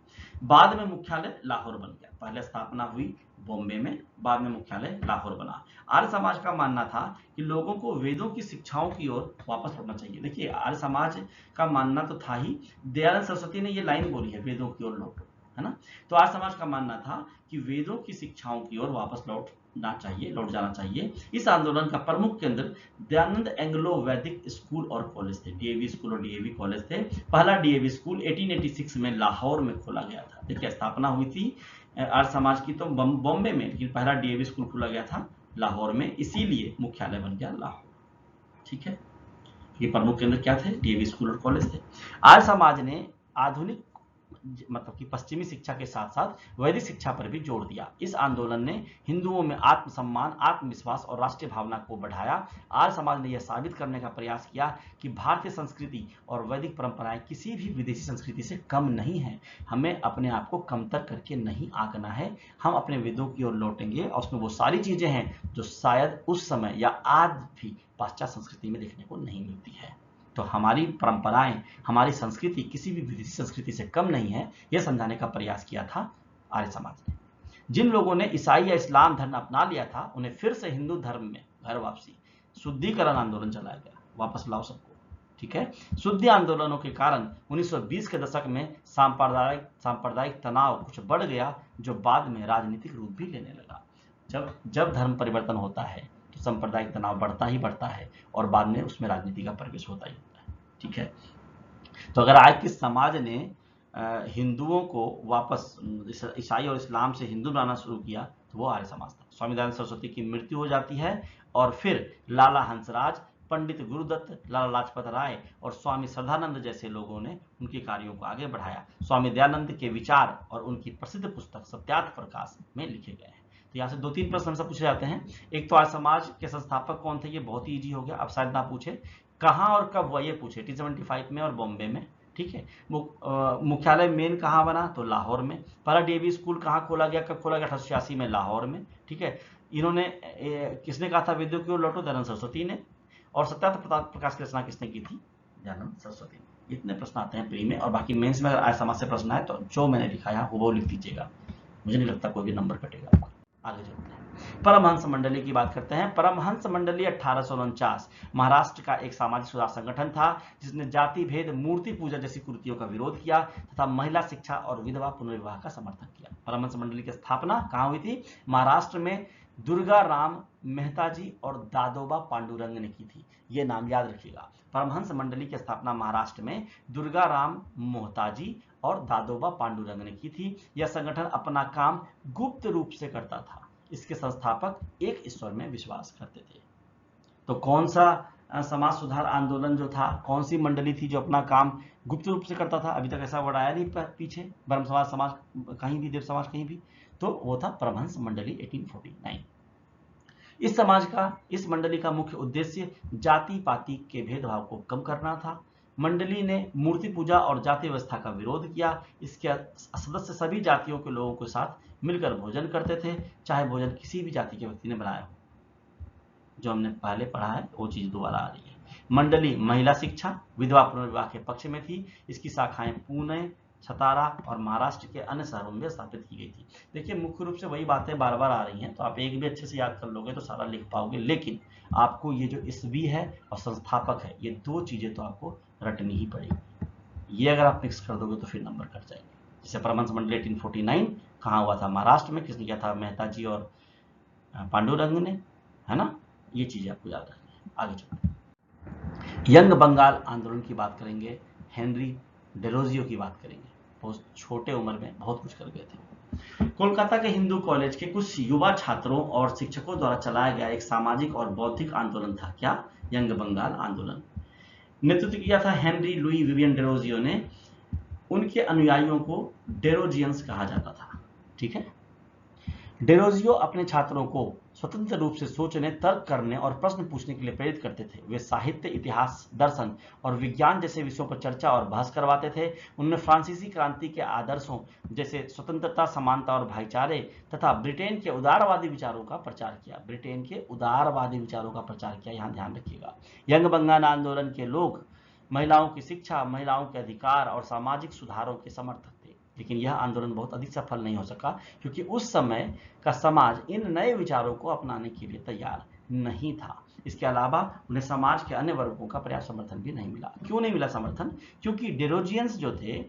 बाद में मुख्यालय लाहौर बन गया। पहले स्थापना हुई बॉम्बे में, बाद में मुख्यालय लाहौर बना। आर्य समाज का मानना था कि लोगों को वेदों की शिक्षाओं की ओर वापस लौटना चाहिए। देखिए, आर्य समाज का मानना तो था ही, दयानंद सरस्वती ने ये लाइन बोली है, वेदों की ओर लौटो, है ना। तो आर्य समाज का मानना था कि वेदों की शिक्षाओं की ओर वापस लौट जाना चाहिए। इस आंदोलन का प्रमुख केंद्र दयानंद एंग्लो वैदिक स्कूल और कॉलेज थे। डीएवी स्कूल और डीएवी कॉलेज थे। पहला डीएवी स्कूल 1886 में लाहौर में खोला गया था। देखिए, स्थापना हुई थी आर्य समाज की तो बॉम्बे में, लेकिन पहला डीएवी स्कूल खोला गया था लाहौर में, इसीलिए मुख्यालय बन गया लाहौर। ठीक है, ये प्रमुख केंद्र क्या थे? डीएवी स्कूल और कॉलेज थे। आर्य समाज ने आधुनिक मतलब कि पश्चिमी शिक्षा के साथ साथ वैदिक शिक्षा पर भी जोर दिया। इस आंदोलन ने हिंदुओं में आत्मसम्मान, आत्मविश्वास और राष्ट्रीय भावना को बढ़ाया। आर्य समाज ने यह साबित करने का प्रयास किया कि भारतीय संस्कृति और वैदिक परंपराएं किसी भी विदेशी संस्कृति से कम नहीं है। हमें अपने आप को कमतर करके नहीं आंकना है, हम अपने वेदों की ओर लौटेंगे और उसमें वो सारी चीजें हैं जो शायद उस समय या आज भी पाश्चात्य संस्कृति में देखने को नहीं मिलती है। तो हमारी परंपराएं, हमारी संस्कृति किसी भी विदेशी संस्कृति से कम नहीं है, यह समझाने का प्रयास किया था आर्य समाज ने। जिन लोगों ने ईसाई या इस्लाम धर्म अपना लिया था, उन्हें फिर से हिंदू धर्म में घर वापसी, शुद्धिकरण आंदोलन चलाया गया, वापस लाओ सबको। ठीक है, शुद्धि आंदोलनों के कारण 1920 के दशक में सांप्रदायिक तनाव कुछ बढ़ गया, जो बाद में राजनीतिक रूप भी लेने लगा। जब धर्म परिवर्तन होता है तो सांप्रदायिक तनाव बढ़ता ही बढ़ता है और बाद में उसमें राजनीति का प्रवेश होता ही होता है। ठीक है, तो अगर आज के समाज ने हिंदुओं को वापस ईसाई और इस्लाम से हिंदू बनाना शुरू किया तो वो आर्य समाज था। स्वामी दयानंद सरस्वती की मृत्यु हो जाती है और फिर लाला हंसराज, पंडित गुरुदत्त, लाला लाजपत राय और स्वामी श्रद्धानंद जैसे लोगों ने उनके कार्यों को आगे बढ़ाया। स्वामी दयानंद के विचार और उनकी प्रसिद्ध पुस्तक सत्यार्थ प्रकाश में लिखे गए हैं। तो यहाँ से 2-3 प्रश्न हमसे पूछे जाते हैं। एक तो आर्य समाज के संस्थापक कौन थे, ये बहुत ही ईजी हो गया, अब शायद ना पूछे। कहाँ और कब हुआ, ये पूछे, 1875 में और बॉम्बे में। ठीक है, मुख्यालय मेन कहाँ बना, तो लाहौर में। पहला डीएवी स्कूल कहाँ खोला गया, कब खोला गया, 1886 में लाहौर में। ठीक है, इन्होंने किसने कहा था वेदों की ओर लौटो, दयानंद सरस्वती ने। और सत्यार्थ प्रकाश की रचना किसने की थी, दयानंद सरस्वती ने। इतने प्रश्न आते हैं प्री में, और बाकी मेंस में अगर आर्य समाज से प्रश्न है तो जो मैंने लिखा है वो लिख दीजिएगा, मुझे नहीं लगता कोई भी नंबर कटेगा आपका। आगे चलते हैं, परमहंस मंडली की बात करते हैं। परमहंस मंडली 1849 महाराष्ट्र का एक सामाजिक सुधार संगठन था, जिसने जाति भेद, मूर्ति पूजा जैसी कुरीतियों का विरोध किया तथा महिला शिक्षा और विधवा पुनर्विवाह का समर्थन किया। परमहंस मंडली की स्थापना कहाँ हुई थी, महाराष्ट्र में दुर्गा राम मेहता जी और दादोबा पांडुरंग ने की थी। ये नाम याद रखिएगा, परमहंस मंडली की स्थापना महाराष्ट्र में दुर्गा राम मेहता जी और दादोबा पांडुरंग ने की थी। यह संगठन अपना काम गुप्त रूप से करता था। इसके संस्थापक एक ईश्वर में विश्वास करते थे। तो कौन सा समाज सुधार आंदोलन जो था, कौन सी मंडली थी जो अपना काम गुप्त रूप से करता था? अभी तक ऐसा वर्ड आया नहीं पीछे, ब्रह्म समाज कहीं भी, देव समाज कहीं भी, तो वो था परमहंस मंडली 1849। इस मंडली का मुख्य उद्देश्य जाति पाति के भेदभाव को कम करना था। मंडली ने मूर्ति पूजा और जाति व्यवस्था का विरोध किया। इसके सदस्य सभी जातियों के लोगों के साथ मिलकर भोजन करते थे, चाहे भोजन किसी भी जाति के व्यक्ति ने बनाया हो। जो हमने पहले पढ़ा है वो चीज दोबारा आ रही है। मंडली महिला शिक्षा, विधवा पुनर्विवाह के पक्ष में थी। इसकी शाखाएं पुणे, सतारा और महाराष्ट्र के अन्य शहरों में स्थापित की गई थी। देखिए, मुख्य रूप से वही बातें बार बार आ रही हैं, तो आप एक भी अच्छे से याद कर लोगे तो सारा लिख पाओगे, लेकिन आपको ये जो ईस्वी है और संस्थापक है, ये दो चीजें तो आपको रटनी ही पड़ेगी। ये अगर आप मिक्स कर दोगे तो फिर नंबर कट जाएंगे। जैसे परमहंस मंडली 1849 कहाँ हुआ था, महाराष्ट्र में। किसने किया था, मेहता जी और पांडुरंग ने, है ना। ये चीजें आपको याद रखनी है। आगे चलते हैं, यंग बंगाल आंदोलन की बात करेंगे, हेनरी डेरोजियो की बात करेंगे। बहुत छोटे उम्र में बहुत कुछ कर गए थे। कोलकाता के हिंदू कॉलेज के कुछ युवा छात्रों और शिक्षकों द्वारा चलाया गया एक सामाजिक और बौद्धिक आंदोलन था। क्या, यंग बंगाल आंदोलन। नेतृत्व किया था हेनरी लुई विवियन डेरोजियो ने। उनके अनुयायियों को डेरोजियंस कहा जाता था। ठीक है, डेरोजियो अपने छात्रों को स्वतंत्र रूप से सोचने, तर्क करने और प्रश्न पूछने के लिए प्रेरित करते थे। वे साहित्य, इतिहास, दर्शन और विज्ञान जैसे विषयों पर चर्चा और बहस करवाते थे। उन्होंने फ्रांसीसी क्रांति के आदर्शों जैसे स्वतंत्रता, समानता और भाईचारे तथा ब्रिटेन के उदारवादी विचारों का प्रचार किया। ब्रिटेन के उदारवादी विचारों का प्रचार किया, यहाँ ध्यान रखिएगा। यंग बंगाल आंदोलन के लोग महिलाओं की शिक्षा, महिलाओं के अधिकार और सामाजिक सुधारों के समर्थक थे। लेकिन यह आंदोलन बहुत अधिक सफल नहीं हो सका, क्योंकि उस समय का समाज इन नए विचारों को अपनाने के लिए तैयार नहीं था। इसके अलावा उन्हें समाज के अन्य वर्गों का पर्याप्त समर्थन भी नहीं मिला। क्यों नहीं मिला समर्थन? क्योंकि डेरोजियंस जो थे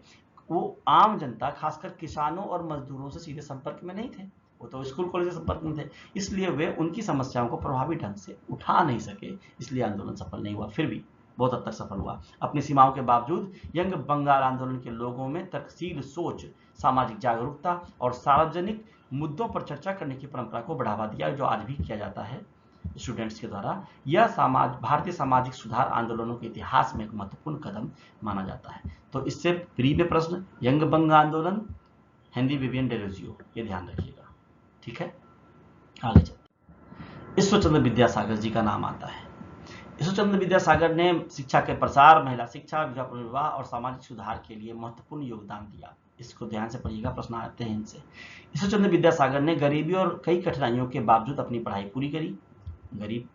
वो आम जनता, खासकर किसानों और मजदूरों से सीधे संपर्क में नहीं थे। वो तो स्कूल कॉलेज से संपर्क में थे, इसलिए वे उनकी समस्याओं को प्रभावी ढंग से उठा नहीं सके, इसलिए आंदोलन सफल नहीं हुआ। फिर भी बहुत हद तक सफल हुआ। अपनी सीमाओं के बावजूद यंग बंगाल आंदोलन के लोगों में तर्कशील सोच, सामाजिक जागरूकता और सार्वजनिक मुद्दों पर चर्चा करने की परंपरा को बढ़ावा दिया, जो आज भी किया जाता है स्टूडेंट्स के द्वारा। यह भारतीय सामाजिक सुधार आंदोलनों के इतिहास में एक महत्वपूर्ण कदम माना जाता है। तो इससे प्री में प्रश्न, यंग बंग आंदोलन, हेनरी विवियन डेरोजियो, ये ध्यान रखिएगा। ठीक है, आगे चलते। ईश्वरचंद्र विद्यासागर जी का नाम आता है। ईश्वरचंद्र विद्यासागर ने शिक्षा के प्रसार, महिला शिक्षा, विधवा पुनर्विवाह और सामाजिक सुधार के लिए महत्वपूर्ण योगदान दिया। इसको ध्यान से पढ़िएगा, प्रश्न आते हैं इनसे। ईश्वरचंद्र विद्यासागर ने गरीबी और कई कठिनाइयों के बावजूद अपनी पढ़ाई पूरी करी। गरीब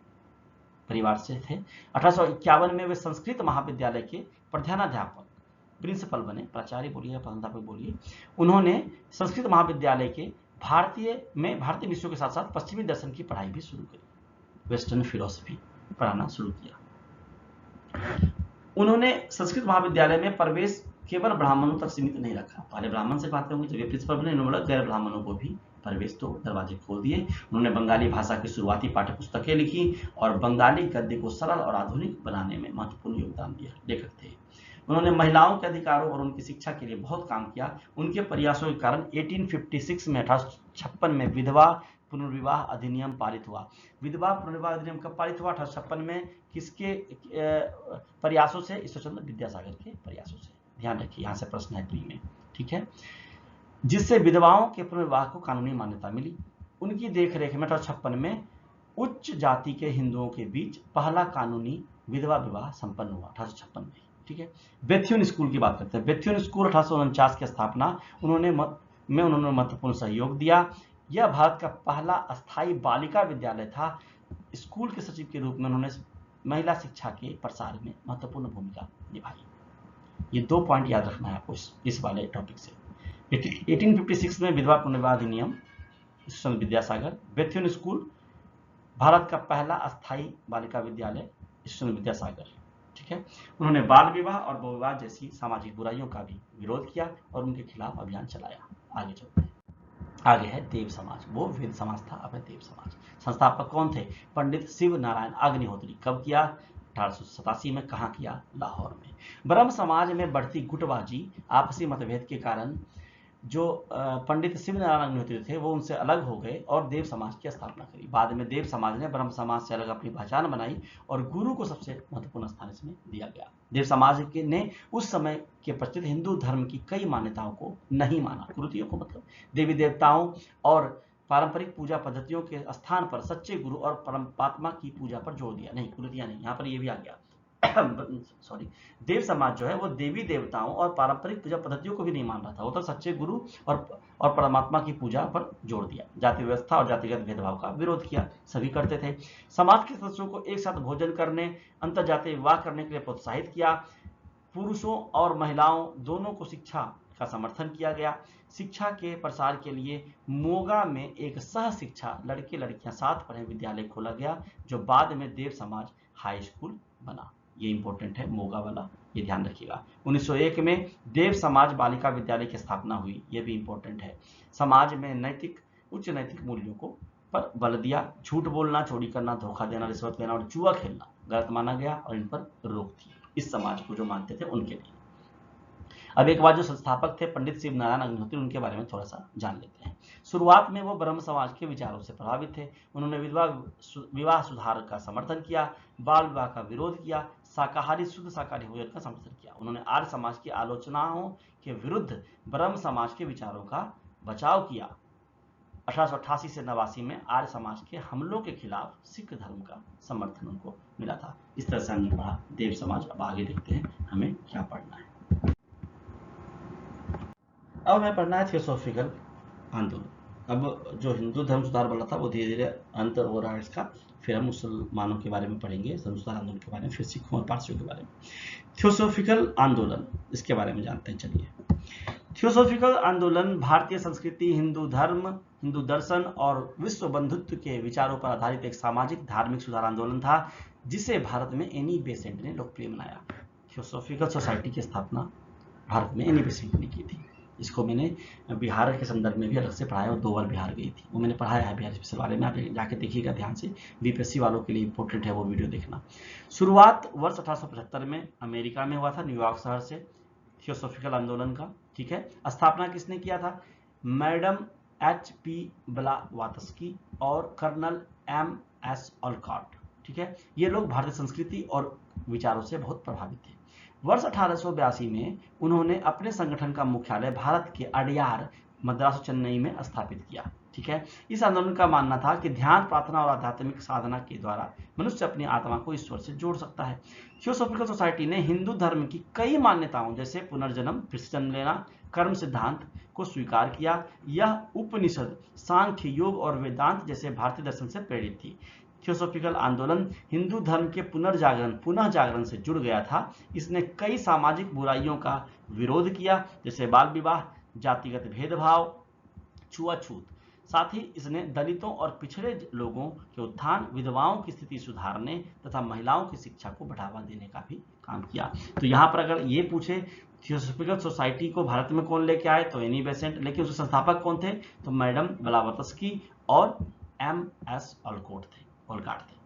परिवार से थे। 1851 में वे संस्कृत महाविद्यालय के प्रधानाध्यापक, प्रिंसिपल बने, प्राचार्य बोलिए या प्रधानाध्यापक बोलिए। उन्होंने संस्कृत महाविद्यालय के भारतीय विषयों के साथ साथ पश्चिमी दर्शन की पढ़ाई भी शुरू करी, वेस्टर्न फिलोसफी पढ़ाना शुरू किया। उन्होंने संस्कृत महाविद्यालय में प्रवेश केवल ब्राह्मणों तक सीमित नहीं रखा। पहले ब्राह्मण से बातें होंगी, जब ये प्रिंसिपल बने, इन्होंने गैर ब्राह्मणों को भी प्रवेश तो दरवाजे खोल दिए। उन्होंने बंगाली भाषा की शुरुआती पाठ्य पुस्तकें लिखी और बंगाली गद्य को सरल और आधुनिक बनाने में महत्वपूर्ण योगदान दिया, लेखक थे। उन्होंने महिलाओं के अधिकारों और उनकी शिक्षा के लिए बहुत काम किया। उनके प्रयासों के कारण 1856 में 1856 में विधवा पुनर्विवाह अधिनियम पारित हुआ। विधवा पुनर्विवाह अधिनियम कब पारित हुआ? 1856 में। किसके प्रयासों से? ईश्वरचंद्र विद्यासागर के प्रयासों से। ध्यान रखिए, यहाँ से प्रश्न है प्री में। ठीक है, जिससे विधवाओं के पुनर्विवाह को कानूनी मान्यता मिली। उनकी देखरेख में 1856 में उच्च जाति के हिंदुओं के बीच पहला कानूनी विधवा विवाह संपन्न हुआ, 1856 में। ठीक है, बेथ्यून स्कूल की बात करते हैं। बेथ्यून स्कूल 1849 की स्थापना उन्होंने महत्वपूर्ण सहयोग दिया। यह भारत का पहला अस्थायी बालिका विद्यालय था। स्कूल के सचिव के रूप में उन्होंने महिला शिक्षा के प्रसार में महत्वपूर्ण भूमिका निभाई। ये 2 पॉइंट याद रखना है आपको इस वाले टॉपिक से। 1856 में विधवा पुनर्विवाह अधिनियम, ईश्वरचंद्र विद्यासागर। बेथ्यून स्कूल, भारत का पहला अस्थायी बालिका विद्यालय, ईश्वरचंद्र विद्यासागर। ठीक है, उन्होंने बाल विवाह और बहुविवाह जैसी सामाजिक बुराइयों का भी विरोध किया और उनके खिलाफ अभियान चलाया। आगे चलते हैं। आगे है देव समाज। वो वेद समाज था, अब है देव समाज। संस्थापक कौन थे? पंडित शिव नारायण अग्निहोत्री। कब किया? 1887 में। कहाँ किया? लाहौर में। ब्रह्म समाज में बढ़ती गुटबाजी, आपसी मतभेद के कारण जो पंडित शिव नारायण अग्निहोत्री थे वो उनसे अलग हो गए और देव समाज की स्थापना करी। बाद में देव समाज ने ब्रह्म समाज से अलग अपनी पहचान बनाई और गुरु को सबसे महत्वपूर्ण स्थान इसमें दिया गया। देव समाज ने उस समय के प्रचलित हिंदू धर्म की कई मान्यताओं को नहीं माना। कुरीतियों को मतलब देवी देवताओं और पारंपरिक पूजा पद्धतियों के स्थान पर सच्चे गुरु और परमात्मा की पूजा पर जोर दिया। नहीं, कुरीतियां नहीं, यहाँ पर ये भी आ गया। सॉरी, देव समाज जो है वो देवी देवताओं और पारंपरिक पूजा पद्धतियों को भी नहीं मान रहा था। वो तो सच्चे गुरु और परमात्मा की पूजा पर जोर दिया। जाति व्यवस्था और जातिगत भेदभाव का विरोध किया, सभी करते थे। समाज के सदस्यों को एक साथ भोजन करने, अंतरजातीय विवाह करने के लिए प्रोत्साहित किया। पुरुषों और महिलाओं दोनों को शिक्षा का समर्थन किया गया। शिक्षा के प्रसार के लिए मोगा में एक सह शिक्षा लड़के लड़कियां साथ पढ़े विद्यालय खोला गया, जो बाद में देव समाज हाई स्कूल बना। ये इंपॉर्टेंट है, मोगा वाला, ये ध्यान रखिएगा। 1901 में देव समाज बालिका विद्यालय की स्थापना हुई, ये भी इंपॉर्टेंट है। समाज में उच्च नैतिक मूल्यों को पर बल दिया। झूठ बोलना, चोरी करना, धोखा देना, रिश्वत लेना और जुआ खेलना गलत माना गया और इन पर रोक थी इस समाज को जो मानते थे उनके लिए। अब एक बार जो संस्थापक थे पंडित शिव नारायण अग्निहोत्री, उनके बारे में थोड़ा सा जान लेते हैं। शुरुआत में वो ब्रह्म समाज के विचारों से प्रभावित थे। उन्होंने विवाह सुधार का समर्थन किया, बाल विवाह का विरोध किया, शुद्ध शाकाहारी भोजन का समर्थन किया। उन्होंने आर्य समाज की आलोचनाओं के विरुद्ध ब्रह्म समाज के विचारों का बचाव किया। 1888 से 89 में आर्य समाज के हमलों के खिलाफ सिख धर्म का समर्थन उनको मिला था। इस तरह से हमने पढ़ा देव समाज। अब आगे देखते हैं हमें क्या पढ़ना है। अब हमें पढ़ना है थियोसॉफिकल आंदोलन। अब जो हिंदू धर्म सुधार वाला था वो धीरे धीरे अंत हो रहा है इसका। फिर हम मुसलमानों के बारे में पढ़ेंगे, धर्म सुधार आंदोलन के बारे में, फिर सिखों और पारसियों के बारे में। थियोसॉफिकल आंदोलन, इसके बारे में जानते हैं। चलिए, थियोसॉफिकल आंदोलन भारतीय संस्कृति, हिंदू धर्म, हिंदू दर्शन और विश्व बंधुत्व के विचारों पर आधारित एक सामाजिक धार्मिक सुधार आंदोलन था, जिसे भारत में एनी बेसेंट ने लोकप्रिय बनाया। थियोसॉफिकल सोसाइटी की स्थापना भारत में एनी बेसेंट ने की थी। इसको मैंने बिहार के संदर्भ में भी अलग से पढ़ाया और 2 बार बिहार गई थी, वो मैंने पढ़ाया है बिहार स्पेशल वाले में, आप जाके देखिएगा ध्यान से, बीपीएससी वालों के लिए इंपॉर्टेंट है वो वीडियो देखना। शुरुआत वर्ष 1875 में अमेरिका में हुआ था, न्यूयॉर्क शहर से, थियोसॉफिकल आंदोलन का। ठीक है, स्थापना किसने किया था? Madam H.P. ब्लावात्स्की और कर्नल M.S. ऑलकॉट। ठीक है, ये लोग भारतीय संस्कृति और विचारों से बहुत प्रभावित थे। वर्ष 1882 में उन्होंने अपने संगठन का मुख्यालय भारत के अडयार, मद्रास और चेन्नई में स्थापित किया। ठीक है, इस आंदोलन का मानना था कि ध्यान, प्रार्थना और आध्यात्मिक साधना के द्वारा मनुष्य अपनी आत्मा को ईश्वर से जोड़ सकता है। थियोसॉफिकल सोसाइटी ने हिंदू धर्म की कई मान्यताओं जैसे पुनर्जन्म, फिर से जन्म लेना, कर्म सिद्धांत को स्वीकार किया। यह उपनिषद, सांख्य, योग और वेदांत जैसे भारतीय दर्शन से प्रेरित थी। थियोसॉफिकल आंदोलन हिंदू धर्म के पुनः जागरण से जुड़ गया था। इसने कई सामाजिक बुराइयों का विरोध किया, जैसे बाल विवाह, जातिगत भेदभाव, छुआछूत। साथ ही इसने दलितों और पिछड़े लोगों के उत्थान, विधवाओं की स्थिति सुधारने तथा महिलाओं की शिक्षा को बढ़ावा देने का भी काम किया। तो यहाँ पर अगर ये पूछे थियोसॉफिकल सोसाइटी को भारत में कौन लेके आए, तो एनी बेसेंट, लेकिन उसके संस्थापक कौन थे? तो मैडम ब्लावात्स्की और M.S. ऑलकॉट थे।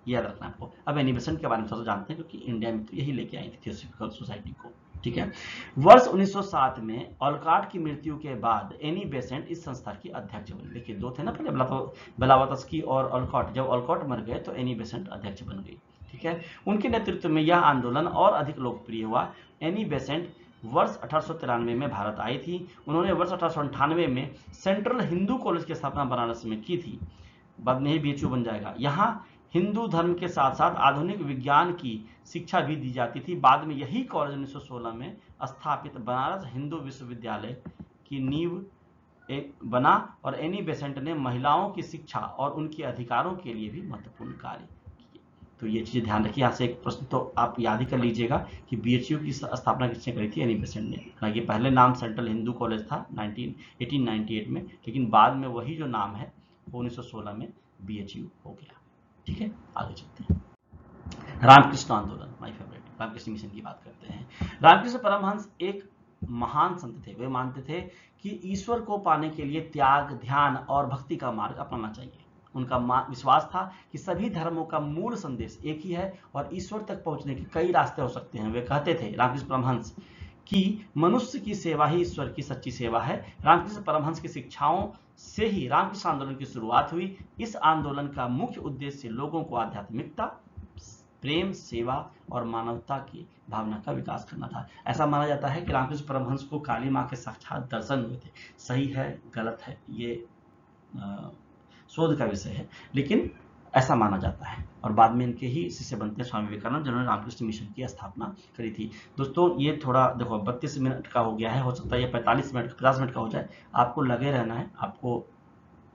ये याद रखना आपको। अब एनी बेसेंट के बारे में थोड़ा जानते हैं, क्योंकि इंडिया में तो यही लेके आई थी थियोसॉफिकल सोसाइटी को। ठीक है, वर्ष 1907 में ऑलकॉट की मृत्यु के बाद एनी बेसेंट इस संस्था की अध्यक्ष बनी। देखिए, 2 थे ना पहले, ब्लावात्स्की और ऑलकॉट। जब ऑलकॉट मर गए तो एनी बेसेंट अध्यक्ष बन गई। ठीक है, उनके नेतृत्व में यह आंदोलन और अधिक लोकप्रिय हुआ। एनी बेसेंट वर्ष 1893 में भारत आई थी। उन्होंने वर्ष 1898 में सेंट्रल हिंदू कॉलेज की स्थापना बनारस में की थी, बाद में ही BHU बन जाएगा। यहाँ हिंदू धर्म के साथ साथ आधुनिक विज्ञान की शिक्षा भी दी जाती थी। बाद में यही कॉलेज 1916 में स्थापित बनारस हिंदू विश्वविद्यालय की नींव बना और एनी बेसेंट ने महिलाओं की शिक्षा और उनके अधिकारों के लिए भी महत्वपूर्ण कार्य किए। तो ये चीज़ ध्यान रखिए। यहाँ से एक प्रश्न तो आप याद ही कर लीजिएगा कि BHU की स्थापना किसने करी थी? एनी बेसेंट ने। हालांकि पहले नाम सेंट्रल हिंदू कॉलेज था 1898 में, लेकिन बाद में वही जो नाम है वो 1916 में BHU हो गया। ठीक है, आगे चलते हैं। रामकृष्ण आंदोलन, माय फेवरेट, रामकृष्ण मिशन की बात करते हैं। रामकृष्ण परमहंस एक महान संत थे। वे मानते थे कि ईश्वर को पाने के लिए त्याग, ध्यान और भक्ति का मार्ग अपनाना चाहिए। उनका विश्वास था कि सभी धर्मों का मूल संदेश एक ही है और ईश्वर तक पहुंचने के कई रास्ते हो सकते हैं। वे कहते थे, रामकृष्ण परमहंस, कि मनुष्य की सेवा ही ईश्वर की सच्ची सेवा है। रामकृष्ण परमहंस की शिक्षाओं से ही रामकृष्ण आंदोलन की शुरुआत हुई। इस आंदोलन का मुख्य उद्देश्य लोगों को आध्यात्मिकता, प्रेम, सेवा और मानवता की भावना का विकास करना था। ऐसा माना जाता है कि रामकृष्ण परमहंस को काली माँ के साक्षात दर्शन हुए थे। सही है, गलत है, ये शोध का विषय है, लेकिन ऐसा माना जाता है। और बाद में इनके ही शिष्य बनते हैं स्वामी विवेकानंद, जिन्होंने रामकृष्ण मिशन की स्थापना करी थी। दोस्तों, ये थोड़ा देखो 32 मिनट का हो गया है, हो सकता है ये 45 मिनट 50 मिनट का हो जाए। आपको लगे रहना है, आपको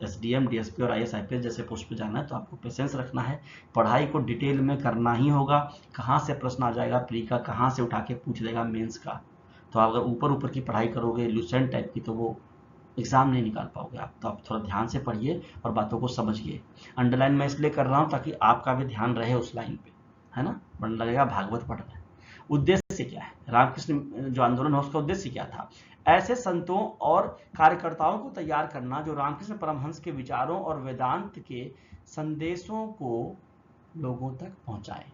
SDM, DSP और IAS IPS जैसे पोस्ट पे जाना है, तो आपको पेशेंस रखना है। पढ़ाई को डिटेल में करना ही होगा। कहाँ से प्रश्न आ जाएगा प्री का, कहाँ से उठा के पूछ देगा मेंस का, तो अगर ऊपर ऊपर की पढ़ाई करोगे लूसेंट टाइप की, तो वो एग्जाम नहीं निकाल पाओगे आप। तो आप थोड़ा ध्यान से पढ़िए और बातों को समझिए। अंडरलाइन मैं इसलिए कर रहा हूँ ताकि आपका भी ध्यान रहे उस लाइन पे, है ना, वरना लगेगा भागवत पढ़ रहे हैं। उद्देश्य क्या है? रामकृष्ण जो आंदोलन है उसका उद्देश्य क्या था? ऐसे संतों और कार्यकर्ताओं को तैयार करना जो रामकृष्ण परमहंस के विचारों और वेदांत के संदेशों को लोगों तक पहुंचाए।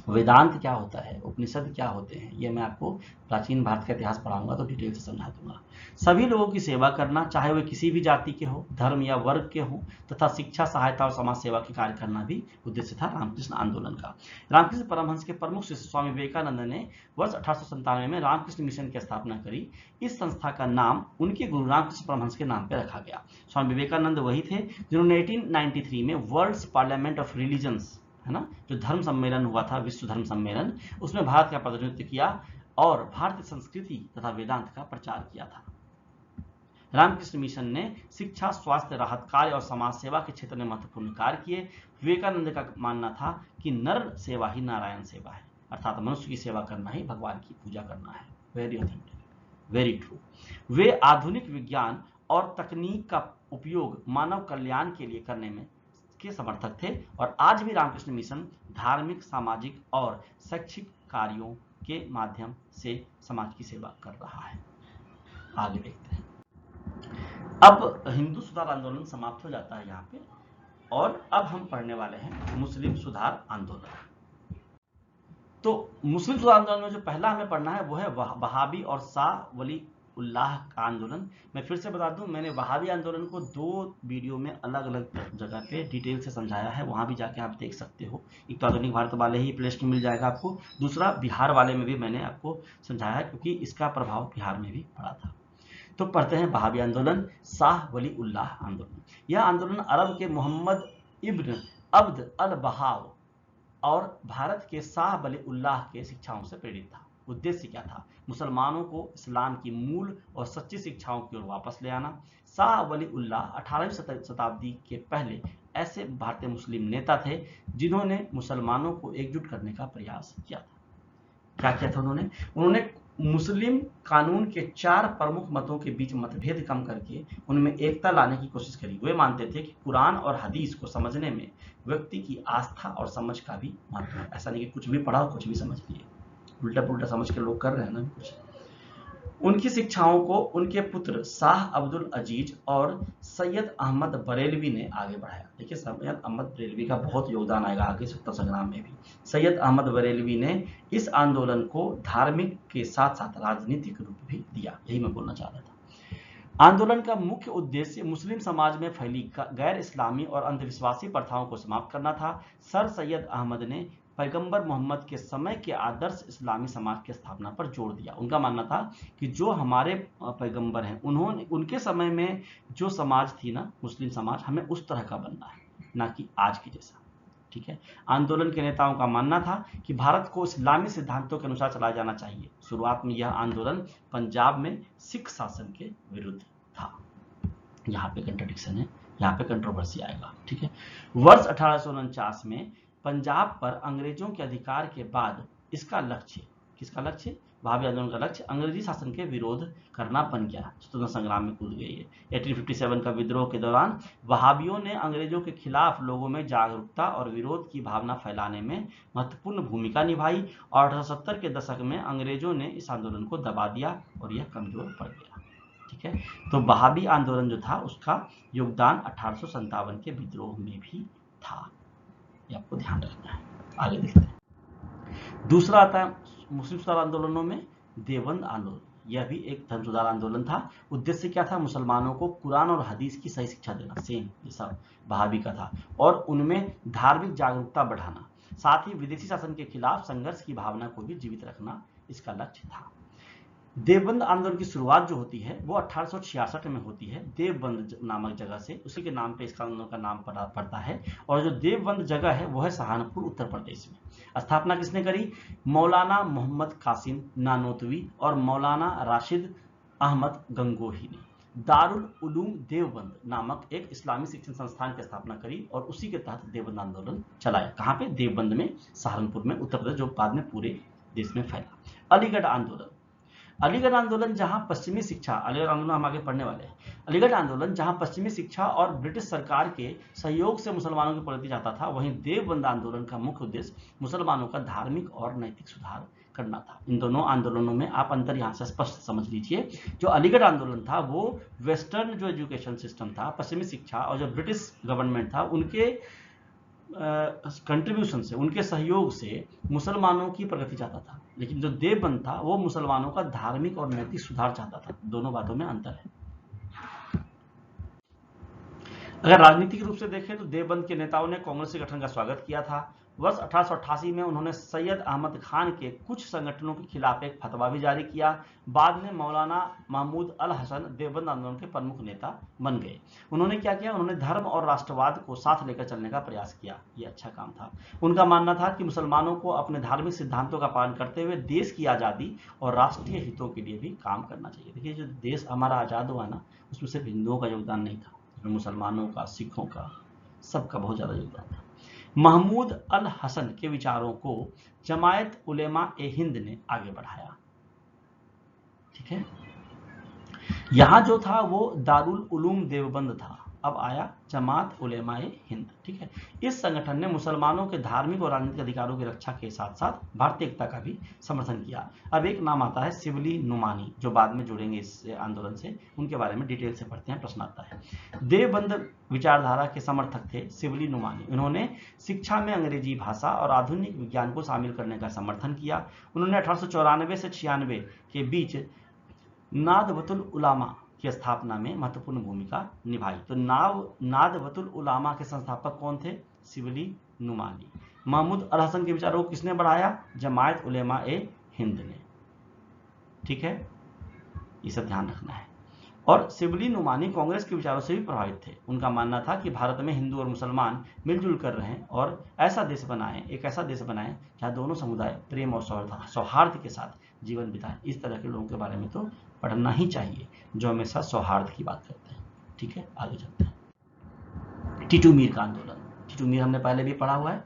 वेदांत क्या होता है, उपनिषद क्या होते हैं, ये मैं आपको प्राचीन भारत का इतिहास पढ़ाऊंगा तो डिटेल से समझा दूंगा। सभी लोगों की सेवा करना, चाहे वे किसी भी जाति के हो, धर्म या वर्ग के हो, तथा शिक्षा, सहायता और समाज सेवा के कार्य करना भी उद्देश्य था रामकृष्ण आंदोलन का। रामकृष्ण परमहंस के प्रमुख शिष्य स्वामी विवेकानंद ने वर्ष 1897 में रामकृष्ण मिशन की स्थापना करी। इस संस्था का नाम उनके गुरु रामकृष्ण परमहंस के नाम पर रखा गया। स्वामी विवेकानंद वही थे जिन्होंने 1893 में वर्ल्ड पार्लियामेंट ऑफ रिलीजन्स, है ना, जो धर्म सम्मेलन हुआ था, विश्व धर्म सम्मेलन, उसमें भारत का प्रतिनिधित्व किया और भारतीय संस्कृति तथा वेदांत का प्रचार किया था। रामकृष्ण मिशन ने शिक्षा, स्वास्थ्य, राहत कार्य और समाज सेवा के क्षेत्र में महत्वपूर्ण कार्य किए। विवेकानंद का मानना था कि नर सेवा ही नारायण सेवा है, अर्थात मनुष्य की सेवा करना ही भगवान की पूजा करना है। Very authentic, very true. वे आधुनिक विज्ञान और तकनीक का उपयोग मानव कल्याण के लिए करने में के समर्थक थे और आज भी रामकृष्ण मिशन धार्मिक, सामाजिक और शैक्षिक कार्यों के माध्यम से समाज की सेवा कर रहा है। आगे देखते हैं। अब हिंदू सुधार आंदोलन समाप्त हो जाता है यहाँ पे, और अब हम पढ़ने वाले हैं मुस्लिम सुधार आंदोलन। तो मुस्लिम सुधार आंदोलन में जो पहला हमें पढ़ना है वो है वहाबी और शाह वली उल्लाह का आंदोलन। मैं फिर से बता दूं, मैंने वहाबी आंदोलन को 2 वीडियो में अलग अलग जगह पे डिटेल से समझाया है, वहां भी जाके आप देख सकते हो। एक तो आधुनिक भारत वाले ही प्लेलिस्ट में मिल जाएगा आपको, दूसरा बिहार वाले में भी मैंने आपको समझाया है, क्योंकि इसका प्रभाव बिहार में भी पड़ा था। तो पढ़ते हैं वहाबी आंदोलन, शाह वली उल्लाह आंदोलन। यह आंदोलन अरब के मोहम्मद इब्न अब्द अल बहाव और भारत के शाह वली उल्लाह के शिक्षाओं से प्रेरित था। उद्देश्य क्या था? मुसलमानों को इस्लाम की मूल और सच्ची शिक्षाओं की ओर वापस ले आना। शाह वली उल्लाह 18वीं शताब्दी के पहले ऐसे भारतीय मुस्लिम नेता थे जिन्होंने मुसलमानों को एकजुट करने का प्रयास किया था। क्या किया था उन्होंने मुस्लिम कानून के 4 प्रमुख मतों के बीच मतभेद कम करके उनमें एकता लाने की कोशिश करी। वे मानते थे कि कुरान और हदीस को समझने में व्यक्ति की आस्था और समझ का भी महत्व है। ऐसा नहीं कि कुछ भी पढ़ा और कुछ भी समझ लिए, उल्टा पुल्टा समझ के लोग कर रहे हैं ना कुछ। उनकी शिक्षाओं को उनके पुत्र शाह अब्दुल अजीज और सैयद अहमद बरेलवी ने आगे बढ़ाया। देखिए, सैयद अहमद बरेलवी का बहुत योगदान आएगा आगे स्वतंत्रता संग्राम में भी। सैयद अहमद बरेलवी ने इस आंदोलन को धार्मिक के साथ साथ राजनीतिक रूप भी दिया, यही मैं बोलना चाह रहा था। आंदोलन का मुख्य उद्देश्य मुस्लिम समाज में फैली गैर इस्लामी और अंधविश्वासी प्रथाओं को समाप्त करना था। सर सैयद अहमद ने पैगंबर मोहम्मद के समय के आदर्श इस्लामी समाज की स्थापना पर जोर दिया। उनका मानना था कि जो हमारे पैगंबर हैं, उनके समय में जो समाज थी ना, मुस्लिम समाज, हमें उस तरह का बनना है, ना कि आज के जैसा। ठीक है। आंदोलन के नेताओं का मानना था कि भारत को इस्लामी सिद्धांतों के अनुसार चलाया जाना चाहिए। शुरुआत में यह आंदोलन पंजाब में सिख शासन के विरुद्ध था। यहाँ पे कंट्राडिक्शन है, यहाँ पे कंट्रोवर्सी आएगा। ठीक है। वर्ष 1849 में पंजाब पर अंग्रेजों के अधिकार के बाद इसका लक्ष्य, किसका लक्ष्य? वहाबी आंदोलन का लक्ष्य अंग्रेजी शासन के विरोध करना बन गया। स्वतंत्रता संग्राम में कूद गई है। 1857 का विद्रोह के दौरान वहाबियों ने अंग्रेजों के खिलाफ लोगों में जागरूकता और विरोध की भावना फैलाने में महत्वपूर्ण भूमिका निभाई, और 1870 के दशक में अंग्रेजों ने इस आंदोलन को दबा दिया और यह कमजोर पड़ गया। ठीक है। तो वहाबी आंदोलन जो था उसका योगदान 1857 के विद्रोह में भी था, ये आपको ध्यान रखना है। आगे देखते हैं। दूसरा आता है मुस्लिम सुधार आंदोलनों में देवबंद आंदोलन। यह भी एक धर्म सुधार आंदोलन था। उद्देश्य क्या था? मुसलमानों को कुरान और हदीस की सही शिक्षा देना, सेम जैसा वहाबी का था, और उनमें धार्मिक जागरूकता बढ़ाना, साथ ही विदेशी शासन के खिलाफ संघर्ष की भावना को भी जीवित रखना इसका लक्ष्य था। देवबंद आंदोलन की शुरुआत जो होती है वो 1866 में होती है, देवबंद नामक जगह से, उसी के नाम पे इसका आंदोलन का नाम पड़ता है। और जो देवबंद जगह है वो है सहारनपुर, उत्तर प्रदेश में। स्थापना किसने करी? मौलाना मोहम्मद कासिम नानोतवी और मौलाना राशिद अहमद गंगोही ने दारुल उलूम देवबंद नामक एक इस्लामी शिक्षण संस्थान की स्थापना करी और उसी के तहत देवबंद आंदोलन चलाया। कहाँ पे? देवबंद में, सहारनपुर में, उत्तर प्रदेश, जो बाद में पूरे देश में फैला। अलीगढ़ आंदोलन। अलीगढ़ आंदोलन जहां पश्चिमी शिक्षा, अलीगढ़ आंदोलन हम आगे पढ़ने वाले हैं। अलीगढ़ आंदोलन जहां पश्चिमी शिक्षा और ब्रिटिश सरकार के सहयोग से मुसलमानों की प्रगति चाहता था, वहीं देवबंद आंदोलन का मुख्य उद्देश्य मुसलमानों का धार्मिक और नैतिक सुधार करना था। इन दोनों आंदोलनों में आप अंतर यहाँ से स्पष्ट समझ लीजिए। जो अलीगढ़ आंदोलन था वो वेस्टर्न जो एजुकेशन सिस्टम था, पश्चिमी शिक्षा, और जो ब्रिटिश गवर्नमेंट था उनके कंट्रीब्यूशन से, उनके सहयोग से मुसलमानों की प्रगति चाहता था। लेकिन जो देवबंद था वो मुसलमानों का धार्मिक और नैतिक सुधार चाहता था। दोनों बातों में अंतर है। अगर राजनीतिक रूप से देखें तो देवबंद के नेताओं ने कांग्रेस के गठन का स्वागत किया था। वर्ष 1888 में उन्होंने सैयद अहमद खान के कुछ संगठनों के खिलाफ एक फतवा भी जारी किया। बाद में मौलाना महमूद अल हसन देवबंद आंदोलन के प्रमुख नेता बन गए। उन्होंने क्या किया? उन्होंने धर्म और राष्ट्रवाद को साथ लेकर चलने का प्रयास किया। ये अच्छा काम था। उनका मानना था कि मुसलमानों को अपने धार्मिक सिद्धांतों का पालन करते हुए देश की आज़ादी और राष्ट्रीय हितों के लिए भी काम करना चाहिए। देखिए, जो देश हमारा आज़ाद हुआ ना, उसमें सिर्फ हिंदुओं का योगदान नहीं था, मुसलमानों का, सिखों का, सबका बहुत ज़्यादा योगदान था। महमूद अल हसन के विचारों को जमायत उलेमा ए हिंद ने आगे बढ़ाया। ठीक है। यहां जो था वो दारुल उलूम देवबंद था, अब आया जमात उलेमाए हिंद। ठीक है, इस संगठन ने मुसलमानों के धार्मिक और राजनीतिक अधिकारों की रक्षा के साथ साथ भारतीय एकता का भी समर्थन किया। अब एक नाम आता है सिवली नुमानी, जो बाद में जुड़ेंगे इस आंदोलन से, उनके बारे में डिटेल से पढ़ते हैं, प्रश्न आता है। देवबंद विचारधारा के समर्थक थे सिवली नुमानी। उन्होंने शिक्षा में अंग्रेजी भाषा और आधुनिक विज्ञान को शामिल करने का समर्थन किया। उन्होंने 1894 से 96 के बीच नादवतुल उलामा की स्थापना में महत्वपूर्ण भूमिका निभाई। तो नादवतुल उलामा के संस्थापक कौन थे? सिवली नुमानी। महमूद अल हसन के विचारों को किसने बढ़ाया? जमायत उलेमा ए हिंद ने। ठीक है, ये सब ध्यान रखना है। और सिवली नुमानी कांग्रेस के विचारों से भी प्रभावित थे। उनका मानना था कि भारत में हिंदू और मुसलमान मिलजुल कर रहें और एक ऐसा देश बनाएं जहां दोनों समुदाय प्रेम और सौहार्द के साथ जीवन बिताएं। इस तरह के लोगों के बारे में तो पढ़ना ही चाहिए, जो हमेशा सौहार्द की बात करते हैं। ठीक है, आगे चलते हैं। टीटू मीर का आंदोलन। टीटू मीर हमने पहले भी पढ़ा हुआ है,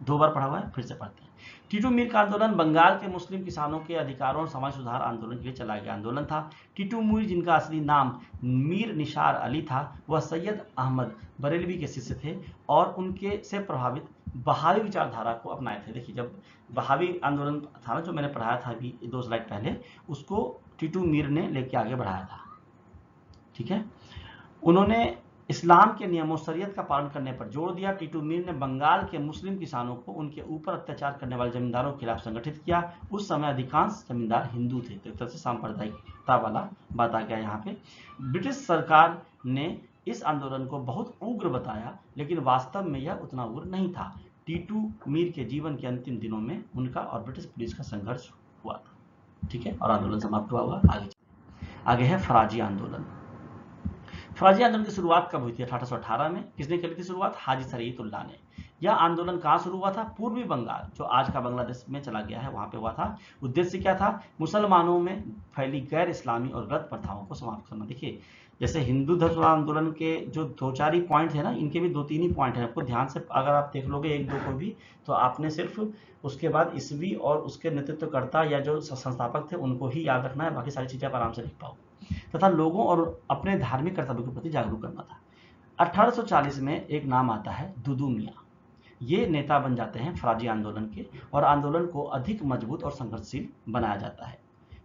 2 बार पढ़ा हुआ है, फिर से पढ़ते हैं। टीटू मीर का आंदोलन बंगाल के मुस्लिम किसानों के अधिकारों और समाज सुधार आंदोलन के लिए चलाया गया आंदोलन था। टीटू मीर, जिनका असली नाम मीर निसार अली था, वह सैयद अहमद बरेलवी के शिष्य थे और उनके से प्रभावित बहावी विचारधारा को अपनाए थे। देखिए, जब बहावी आंदोलन था ना, जो मैंने पढ़ाया था अभी 2 स्लाइड पहले, उसको टीटू मीर ने लेके आगे बढ़ाया था। ठीक है, उन्होंने इस्लाम के नियमों शरीयत का पालन करने पर जोर दिया। टीटू मीर ने बंगाल के मुस्लिम किसानों को उनके ऊपर अत्याचार करने वाले जमींदारों के खिलाफ संगठित किया। उस समय अधिकांश जमींदार हिंदू थे, तो एक तरह से सांप्रदायिकता वाला बात आ गया यहाँ पे। ब्रिटिश सरकार ने इस आंदोलन को बहुत उग्र बताया, लेकिन वास्तव में यह उतना उग्र नहीं था। टीटू मीर के जीवन के अंतिम दिनों में उनका और ब्रिटिश पुलिस का संघर्ष हुआ था। ठीक है, और आंदोलन समाप्त हुआ होगा। आगे है फराजी आंदोलन। फराजी आंदोलन की शुरुआत कब हुई थी? 1818 में। किसने करी थी शुरुआत? हाजी शरीयतुल्लाह ने। यह आंदोलन कहाँ शुरू हुआ था? पूर्वी बंगाल, जो आज का बांग्लादेश में चला गया है, वहां पे हुआ था। उद्देश्य क्या था? मुसलमानों में फैली गैर इस्लामी और गलत प्रथाओं को समाप्त करना। देखिए, जैसे हिंदू धर्म आंदोलन के जो 2-4 ही पॉइंट है ना, इनके भी 2-3 ही पॉइंट है। आपको ध्यान से अगर आप देख लोगे 1-2 को भी, तो आपने सिर्फ उसके बाद ईस्वी और उसके नेतृत्वकर्ता या जो संस्थापक थे उनको ही याद रखना है, बाकी सारी चीजें आप आराम से लिख पाओ, तथा लोगों और अपने धार्मिक कर्तव्यों के प्रति जागरूक करना था। 1840 में एक नाम आता है दुदू मियाँ। ये नेता बन जाते हैं फराजी आंदोलन के, और आंदोलन को अधिक मजबूत और संघर्षशील बनाया जाता है।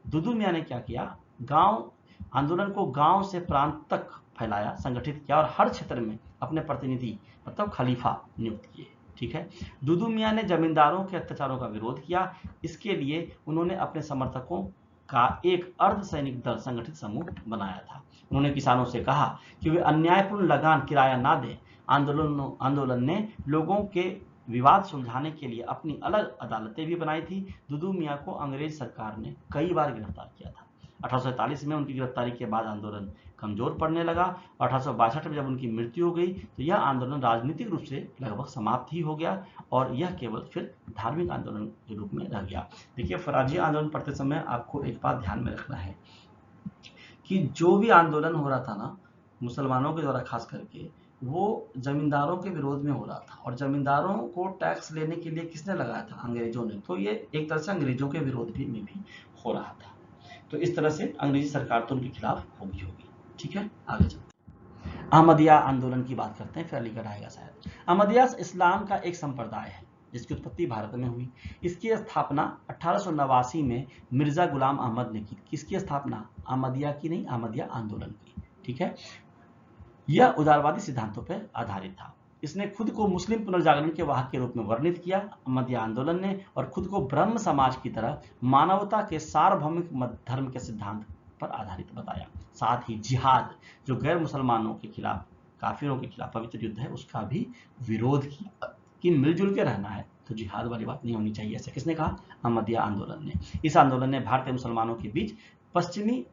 दुदू मियाँ ने क्या किया? आंदोलन को गांव से प्रांत तक फैलाया, संगठित किया और हर क्षेत्र में अपने प्रतिनिधि मतलब खलीफा नियुक्त किए। ठीक है, दुदू मियाँ ने जमींदारों के अत्याचारों का विरोध किया। इसके लिए उन्होंने अपने समर्थकों का एक अर्धसैनिक दल संगठित समूह बनाया था। उन्होंने किसानों से कहा कि वे अन्यायपूर्ण लगान किराया ना दें। आंदोलन ने लोगों के विवाद सुलझाने के लिए अपनी अलग अदालतें भी बनाई थी। दुदू मियाँ को अंग्रेज सरकार ने कई बार गिरफ्तार किया था। 1847 में उनकी गिरफ्तारी के बाद आंदोलन कमजोर पड़ने लगा। 1862 में जब उनकी मृत्यु हो गई, तो यह आंदोलन राजनीतिक रूप से लगभग समाप्त ही हो गया और यह केवल फिर धार्मिक आंदोलन के रूप में रह गया। देखिए, फराजी आंदोलन पढ़ते समय आपको एक बात ध्यान में रखना है कि जो भी आंदोलन हो रहा था ना, मुसलमानों के द्वारा खास करके, वो जमींदारों के विरोध में हो रहा था। और जमींदारों को टैक्स लेने के लिए किसने लगाया था? अंग्रेजों ने। तो ये एक तरह से अंग्रेजों के विरोध में भी हो रहा था। तो इस तरह से अंग्रेजी सरकार तो उनके खिलाफ होगी। ठीक है, आगे चलते हैं। अहमदिया आंदोलन की बात करते हैं, फिर अलीगढ़ आएगा शायद। अहमदिया इस्लाम का एक संप्रदाय है जिसकी उत्पत्ति भारत में हुई। इसकी स्थापना 1889 में मिर्जा गुलाम अहमद ने की। किसकी स्थापना? अहमदिया की नहीं, अहमदिया आंदोलन की। ठीक है, यह उदारवादी सिद्धांतों पर आधारित था। इसने खुद को मुस्लिम पुनर्जागरण के वाहक के रूप में वर्णित किया। अहमदिया आंदोलन ने और खुद को ब्रह्म समाज की तरह मानवता के सार्वभौमिक धर्म के सिद्धांत पर आधारित बताया। साथ ही जिहाद, जो गैर मुसलमानों के खिलाफ, काफिरों के खिलाफ पवित्र युद्ध है, उसका भी विरोध किया कि मिलजुल के रहना है, तो जिहाद वाली बात नहीं होनी चाहिए। ऐसा किसने कहा? अहमदिया आंदोलन ने। इस आंदोलन ने भारतीय मुसलमानों के बीच पश्चिमी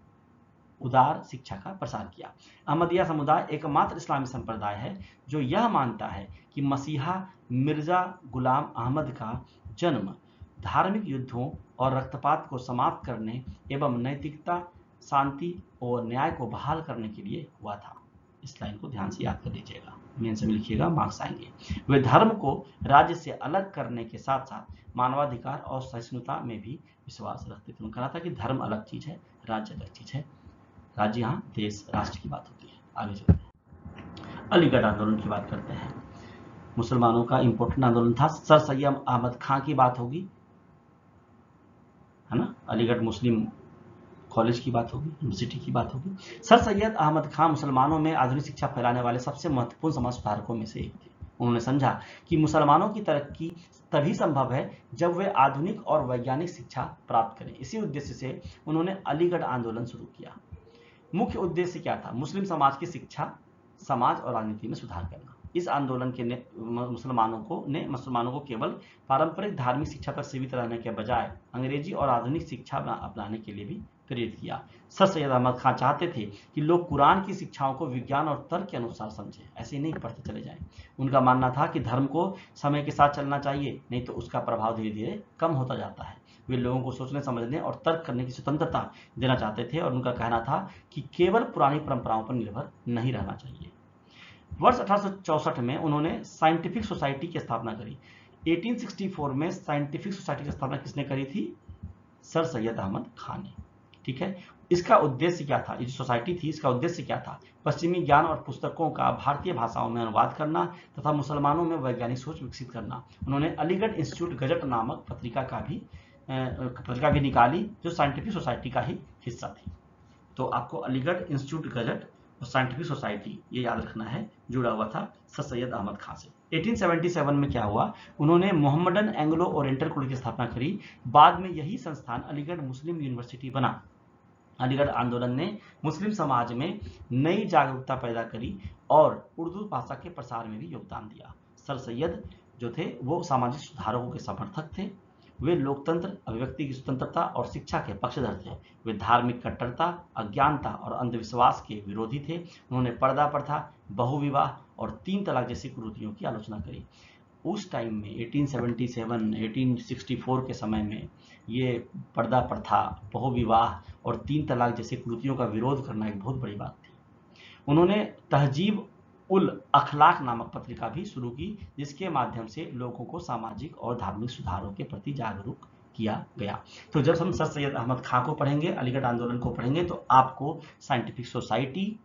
उदार शिक्षा का प्रसार किया। अहमदिया समुदाय एकमात्र इस्लामी संप्रदाय है जो यह मानता है कि मसीहा मिर्जा गुलाम अहमद का जन्म धार्मिक युद्धों और रक्तपात को समाप्त करने एवं नैतिकता, शांति और न्याय को बहाल करने के लिए हुआ था। इस लाइन को ध्यान से याद कर लीजिएगा, मेन से लिखिएगा, मार्क्स आएंगे। वे धर्म को राज्य से अलग करने के साथ साथ मानवाधिकार और सहिष्णुता में भी विश्वास रखते थे। उनका कहना था कि धर्म अलग चीज है, राज्य अलग चीज है। राज्य यहाँ देश राष्ट्र की बात होती है। आगे चलते हैं। अलीगढ़ आंदोलन की बात करते हैं। मुसलमानों का इंपॉर्टेंट आंदोलन था। सर सैयद अहमद खां की बात होगी, है ना, अलीगढ़ मुस्लिम कॉलेज की बात होगी, यूनिवर्सिटी की बात होगी। सर सैयद अहमद खां मुसलमानों में आधुनिक शिक्षा फैलाने वाले सबसे महत्वपूर्ण समाज सुधारकों में से एक थे। उन्होंने समझा कि मुसलमानों की तरक्की तभी संभव है जब वे आधुनिक और वैज्ञानिक शिक्षा प्राप्त करें। इसी उद्देश्य से उन्होंने अलीगढ़ आंदोलन शुरू किया। मुख्य उद्देश्य क्या था? मुस्लिम समाज की शिक्षा, समाज और राजनीति में सुधार करना। इस आंदोलन के मुसलमानों को केवल पारंपरिक धार्मिक शिक्षा तक सीमित रहने के बजाय अंग्रेजी और आधुनिक शिक्षा अपनाने के लिए भी प्रेरित किया। सर सैयद अहमद खां चाहते थे कि लोग कुरान की शिक्षाओं को विज्ञान और तर्क के अनुसार समझें, ऐसे नहीं पढ़ते चले जाएं। उनका मानना था कि धर्म को समय के साथ चलना चाहिए, नहीं तो उसका प्रभाव धीरे धीरे कम होता जाता है। वे लोगों को सोचने, समझने और तर्क करने की स्वतंत्रता देना चाहते थे और उनका कहना था कि केवल पुरानी परंपराओं पर निर्भर नहीं रहना चाहिए। वर्ष 1864 में उन्होंने साइंटिफिक सोसाइटी की स्थापना करी। 1864 में साइंटिफिक सोसाइटी की स्थापना किसने करी थी? सर सैयद अहमद खान ने। ठीक है, इसका उद्देश्य क्या था? ये जो सोसाइटी थी, इसका उद्देश्य क्या था? पश्चिमी ज्ञान और पुस्तकों का भारतीय भाषाओं में अनुवाद करना तथा मुसलमानों में वैज्ञानिक सोच विकसित करना। उन्होंने अलीगढ़ इंस्टीट्यूट गजट नामक पत्रिका भी निकाली, जो साइंटिफिक सोसाइटी का ही हिस्सा थी। तो आपको अलीगढ़ इंस्टीट्यूट गजट और साइंटिफिक सोसाइटी, ये याद रखना है, जुड़ा हुआ था सर सैयद अहमद खां से। 1877 में क्या हुआ? उन्होंने मोहम्मडन एंग्लो ओरिएंटल कॉलेज की स्थापना करी। बाद में यही संस्थान अलीगढ़ मुस्लिम यूनिवर्सिटी बना। अलीगढ़ आंदोलन ने मुस्लिम समाज में नई जागरूकता पैदा करी और उर्दू भाषा के प्रसार में भी योगदान दिया। सर सैयद जो थे वो सामाजिक सुधारकों के समर्थक थे। वे लोकतंत्र, अभिव्यक्ति की स्वतंत्रता और शिक्षा के पक्षधर थे। वे धार्मिक कट्टरता, अज्ञानता और अंधविश्वास के विरोधी थे। उन्होंने पर्दा प्रथा, बहुविवाह और 3 तलाक जैसी कुरीतियों की आलोचना करी। उस टाइम में 1877, 1864 के समय में ये पर्दा प्रथा, बहुविवाह और 3 तलाक जैसी कुरीतियों का विरोध करना एक बहुत बड़ी बात थी। उन्होंने तहजीब उल अखलाक नामक पत्रिका भी शुरू की, जिसके माध्यम से लोगों को सामाजिक और धार्मिक सुधारों के प्रति जागरूक किया गया। तो जब हम सर सैयद अहमद खां को पढ़ेंगे, अलीगढ़ आंदोलन को पढ़ेंगे, तो आपको साइंटिफिक सोसाइटी,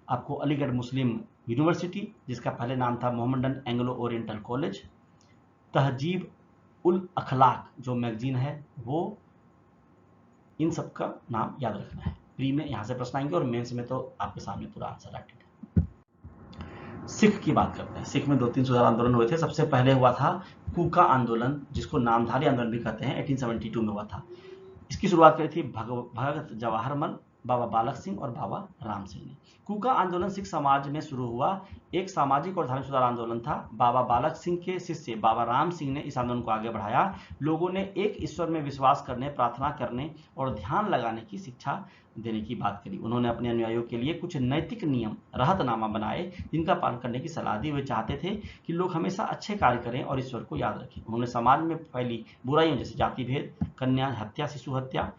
आपको अलीगढ़ मुस्लिम यूनिवर्सिटी जिसका पहले नाम था मोहम्मडन एंग्लो ओरिएंटल कॉलेज, तहजीब उल अखलाक जो मैगजीन है वो, इन सब का नाम याद रखना है। प्री में यहाँ से प्रश्न आएंगे और मेंस में तो आपके सामने पूरा आंसर राइट है। सिख की बात करते हैं। सिख में 2-3 सुधार आंदोलन हुए थे। सबसे पहले हुआ था कूका आंदोलन, जिसको नामधारी आंदोलन भी कहते हैं, 1872 में हुआ था। इसकी शुरुआत करी थी भगत जवाहरमल, बाबा बालक सिंह और बाबा राम सिंह ने। कूका आंदोलन सिख समाज में शुरू हुआ एक सामाजिक और धार्मिक सुधार आंदोलन था। बाबा बालक सिंह के शिष्य बाबा राम सिंह ने इस आंदोलन को आगे बढ़ाया। लोगों ने एक ईश्वर में विश्वास करने, प्रार्थना करने और ध्यान लगाने की शिक्षा देने की बात करी। उन्होंने अपने अनुयायियों के लिए कुछ नैतिक नियम, रहतनामा बनाए, जिनका पालन करने की सलाह दी। वे चाहते थे कि लोग हमेशा अच्छे कार्य करें और ईश्वर को याद रखें। उन्होंने समाज में फैली बुराइयों जैसे जाति भेद, कन्या हत्या, शिशु हत्या,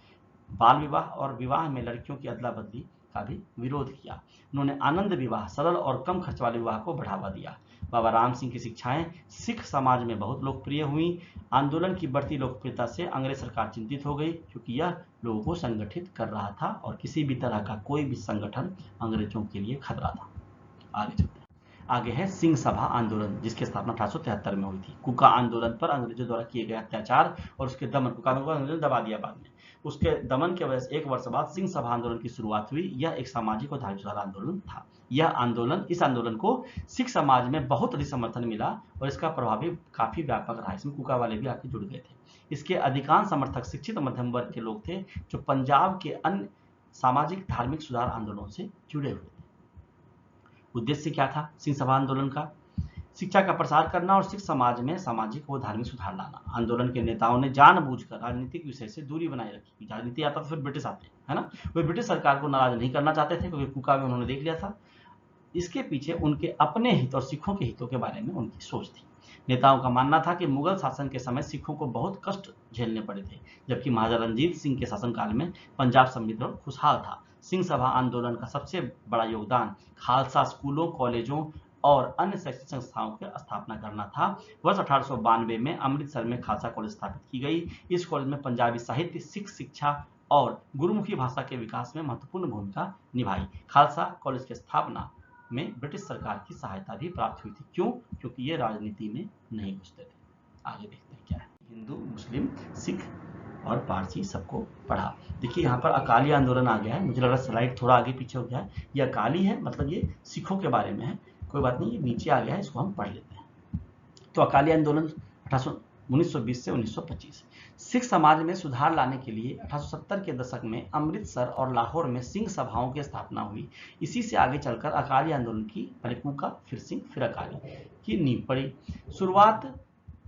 बाल विवाह और विवाह में लड़कियों की अदला बदली का भी विरोध किया। उन्होंने आनंद विवाह, सरल और कम खर्च वाले विवाह को बढ़ावा दिया। बाबा राम सिंह की शिक्षाएं सिख समाज में बहुत लोकप्रिय हुई। आंदोलन की बढ़ती लोकप्रियता से अंग्रेज सरकार चिंतित हो गई, क्योंकि यह लोगों को संगठित कर रहा था और किसी भी तरह का कोई भी संगठन अंग्रेजों के लिए खतरा था। आगे चलते हैं। आगे है सिंह सभा आंदोलन, जिसकी स्थापना 1873 में हुई थी। कुका आंदोलन पर अंग्रेजों द्वारा किए गए अत्याचार और उसके दमन, कुका को अंग्रेजों ने दबा दिया बाद में, उसके दमन के वजह से 1 वर्ष बाद सिंह सभा आंदोलन की शुरुआत हुई। यह एक सामाजिक और धार्मिक सुधार आंदोलन था। इस आंदोलन को सिख समाज में बहुत अधिक समर्थन मिला और इसका प्रभाव भी काफी व्यापक रहा। इसमें कुका वाले भी आके जुड़ गए थे। इसके अधिकांश समर्थक शिक्षित मध्यम वर्ग के लोग थे, जो पंजाब के अन्य सामाजिक धार्मिक सुधार आंदोलनों से जुड़े हुए थे। उद्देश्य क्या था सिंह सभा आंदोलन का? शिक्षा का प्रसार करना और सिख समाज में सामाजिक व धार्मिक सुधार लाना। आंदोलन के नेताओं ने जानबूझकर राजनीतिक विषय से दूरी बनाए रखी। राजनीति आता तो फिर ब्रिटिश आते, है ना। वे ब्रिटिश सरकार को नाराज नहीं करना चाहते थे, क्योंकि कुका में उन्होंने देख लिया था। इसके पीछे उनके अपने हित और सिखों के हितों के बारे में उनकी सोच थी। नेताओं का मानना था कि मुगल शासन के समय सिखों को बहुत कष्ट झेलने पड़े थे, जबकि महाराजा रंजीत सिंह के शासनकाल में पंजाब समृद्ध और खुशहाल था। सिंह सभा आंदोलन का सबसे बड़ा योगदान खालसा स्कूलों, कॉलेजों और अन्य शैक्षिक संस्थाओं की स्थापना करना था। वर्ष 1892 में अमृतसर में खालसा कॉलेज स्थापित की गई। इस कॉलेज में पंजाबी साहित्य, सिख शिक्षा और गुरुमुखी भाषा के विकास में महत्वपूर्ण भूमिका निभाई। खालसा कॉलेज की स्थापना में ब्रिटिश सरकार की सहायता भी प्राप्त हुई थी। क्यों? क्योंकि ये राजनीति में नहीं घुसते थे। आगे देखते हैं क्या है। हिंदू, मुस्लिम, सिख और पारसी सबको पढ़ा। देखिए यहाँ पर अकाली आंदोलन आ गया है, मुझे लग रहा है स्लाइड थोड़ा आगे पीछे हो गया है। ये अकाली है, मतलब ये सिखों के बारे में है, कोई बात नहीं, ये नीचे आ गया है, इसको हम पढ़ लेते हैं। तो अकाली आंदोलन 1920 से 1925। सिख समाज में सुधार लाने के लिए 1870 के दशक में अमृतसर और लाहौर में सिंह सभाओं की स्थापना हुई। इसी से आगे चलकर अकाली आंदोलन की, पहले कूका फिर सिंह फिर अकाली की नींव पड़ी। शुरुआत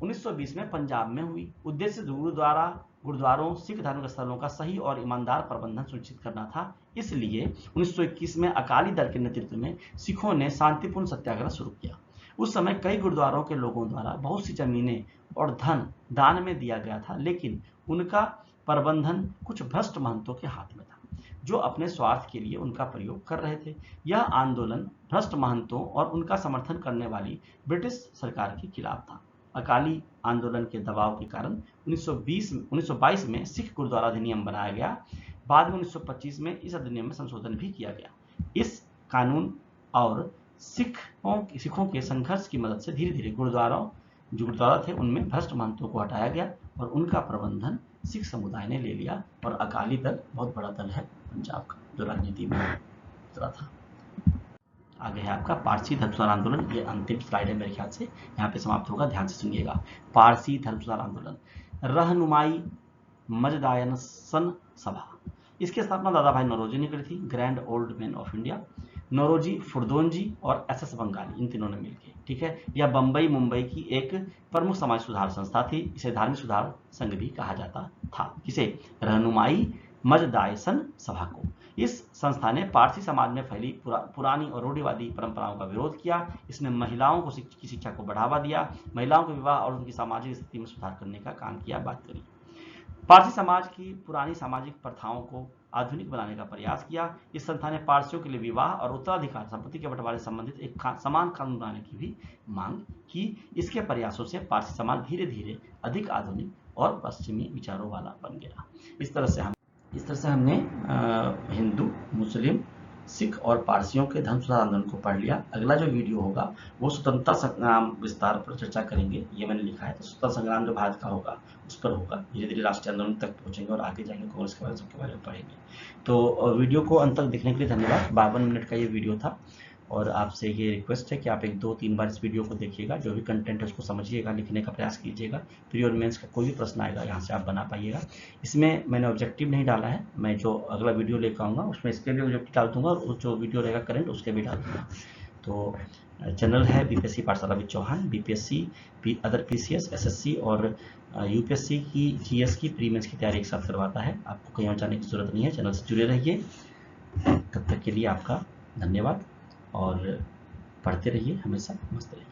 1920 में पंजाब में हुई। उद्देश्य गुरुद्वारों, सिख धार्मिक स्थलों का सही और ईमानदार प्रबंधन सुनिश्चित करना था। इसलिए 1921 में अकाली दल के नेतृत्व में सिखों ने शांतिपूर्ण सत्याग्रह शुरू किया। उस समय कई गुरुद्वारों के लोगों द्वारा बहुत सी जमीनें और धन दान में दिया गया था, लेकिन उनका प्रबंधन कुछ भ्रष्ट महंतों के हाथ में था, जो अपने स्वार्थ के लिए उनका प्रयोग कर रहे थे। यह आंदोलन भ्रष्ट महंतों और उनका समर्थन करने वाली ब्रिटिश सरकार के खिलाफ था। अकाली आंदोलन के दबाव के कारण 1922 में सिख गुरुद्वारा अधिनियम बनाया गया। बाद में 1925 में इस अधिनियम में संशोधन भी किया गया। इस कानून और सिखों के संघर्ष की मदद से धीरे धीरे जो गुरुद्वारा थे उनमें भ्रष्ट महंतों को हटाया गया और उनका प्रबंधन सिख समुदाय ने ले लिया। और अकाली दल बहुत बड़ा दल है पंजाब का, जो राजनीति में उतरा था। आगे है आपका पारसी धर्म सुधार आंदोलन। ये अंतिम स्लाइड है मेरे ख्याल से, यहाँ पे समाप्त होगा, ध्यान से सुनिएगा। पारसी धर्म सुधार आंदोलन, रहनुमाई मजदायसन सभा। इसकी स्थापना दादा भाई नौरोजी ने करी थी, grand old man of India. Naoroji, Furdonji और एसएस बंगाली, इन तीनों ने मिलकर, ठीक है। यह बम्बई मुंबई की एक प्रमुख समाज सुधार संस्था थी। इसे धार्मिक सुधार संघ भी कहा जाता था। किसे? रहनुमाई मजदायसन सभा को। इस संस्था ने पारसी समाज में फैली पुरानी और रूढ़िवादी परंपराओं का विरोध किया। इसने महिलाओं की शिक्षा को बढ़ावा दिया, महिलाओं के विवाह और उनकी सामाजिक स्थिति में सुधार करने का काम किया। बात करिए, पारसी समाज की पुरानी सामाजिक प्रथाओं को आधुनिक बनाने का प्रयास किया। इस संस्था ने पारसियों के लिए विवाह और उत्तराधिकार संपत्ति के बंटवारे से संबंधित एक समान कानून बनाने की भी मांग की। इसके प्रयासों से पारसी समाज धीरे धीरे अधिक आधुनिक और पश्चिमी विचारों वाला बन गया। इस तरह से हमने हिंदू, मुस्लिम, सिख और पारसियों के धर्म सुधार आंदोलन को पढ़ लिया। अगला जो वीडियो होगा वो स्वतंत्रता संग्राम विस्तार पर चर्चा करेंगे, ये मैंने लिखा है। तो स्वतंत्रता संग्राम जो भारत का होगा उस पर होगा। धीरे धीरे राष्ट्रीय आंदोलन तक पहुंचेंगे और आगे जाएंगे, कांग्रेस के बारे में, सबके बारे में पढ़ेंगे। तो वीडियो को अंत तक देखने के लिए धन्यवाद। 52 मिनट का ये वीडियो था और आपसे ये रिक्वेस्ट है कि आप 1-2-3 बार इस वीडियो को देखिएगा, जो भी कंटेंट है उसको समझिएगा, लिखने का प्रयास कीजिएगा। प्री और मेंस का कोई भी प्रश्न आएगा यहाँ से आप बना पाइएगा। इसमें मैंने ऑब्जेक्टिव नहीं डाला है, मैं जो अगला वीडियो लेकर आऊँगा उसमें इसके भी ऑब्जेक्टिव डाल दूंगा और जो वीडियो रहेगा करंट उसके भी डाल दूंगा। तो चैनल है BPSC Pathshala with Chauhan. BPSC, other PCS, SSC और यूपीएससी की, जीएस की, प्री मेंस की तैयारी एक साथ करवाता है। आपको कहीं और जाने की जरूरत नहीं है, चैनल से जुड़े रहिए। तब तक के लिए आपका धन्यवाद और पढ़ते रहिए, हमेशा मस्त रहिए।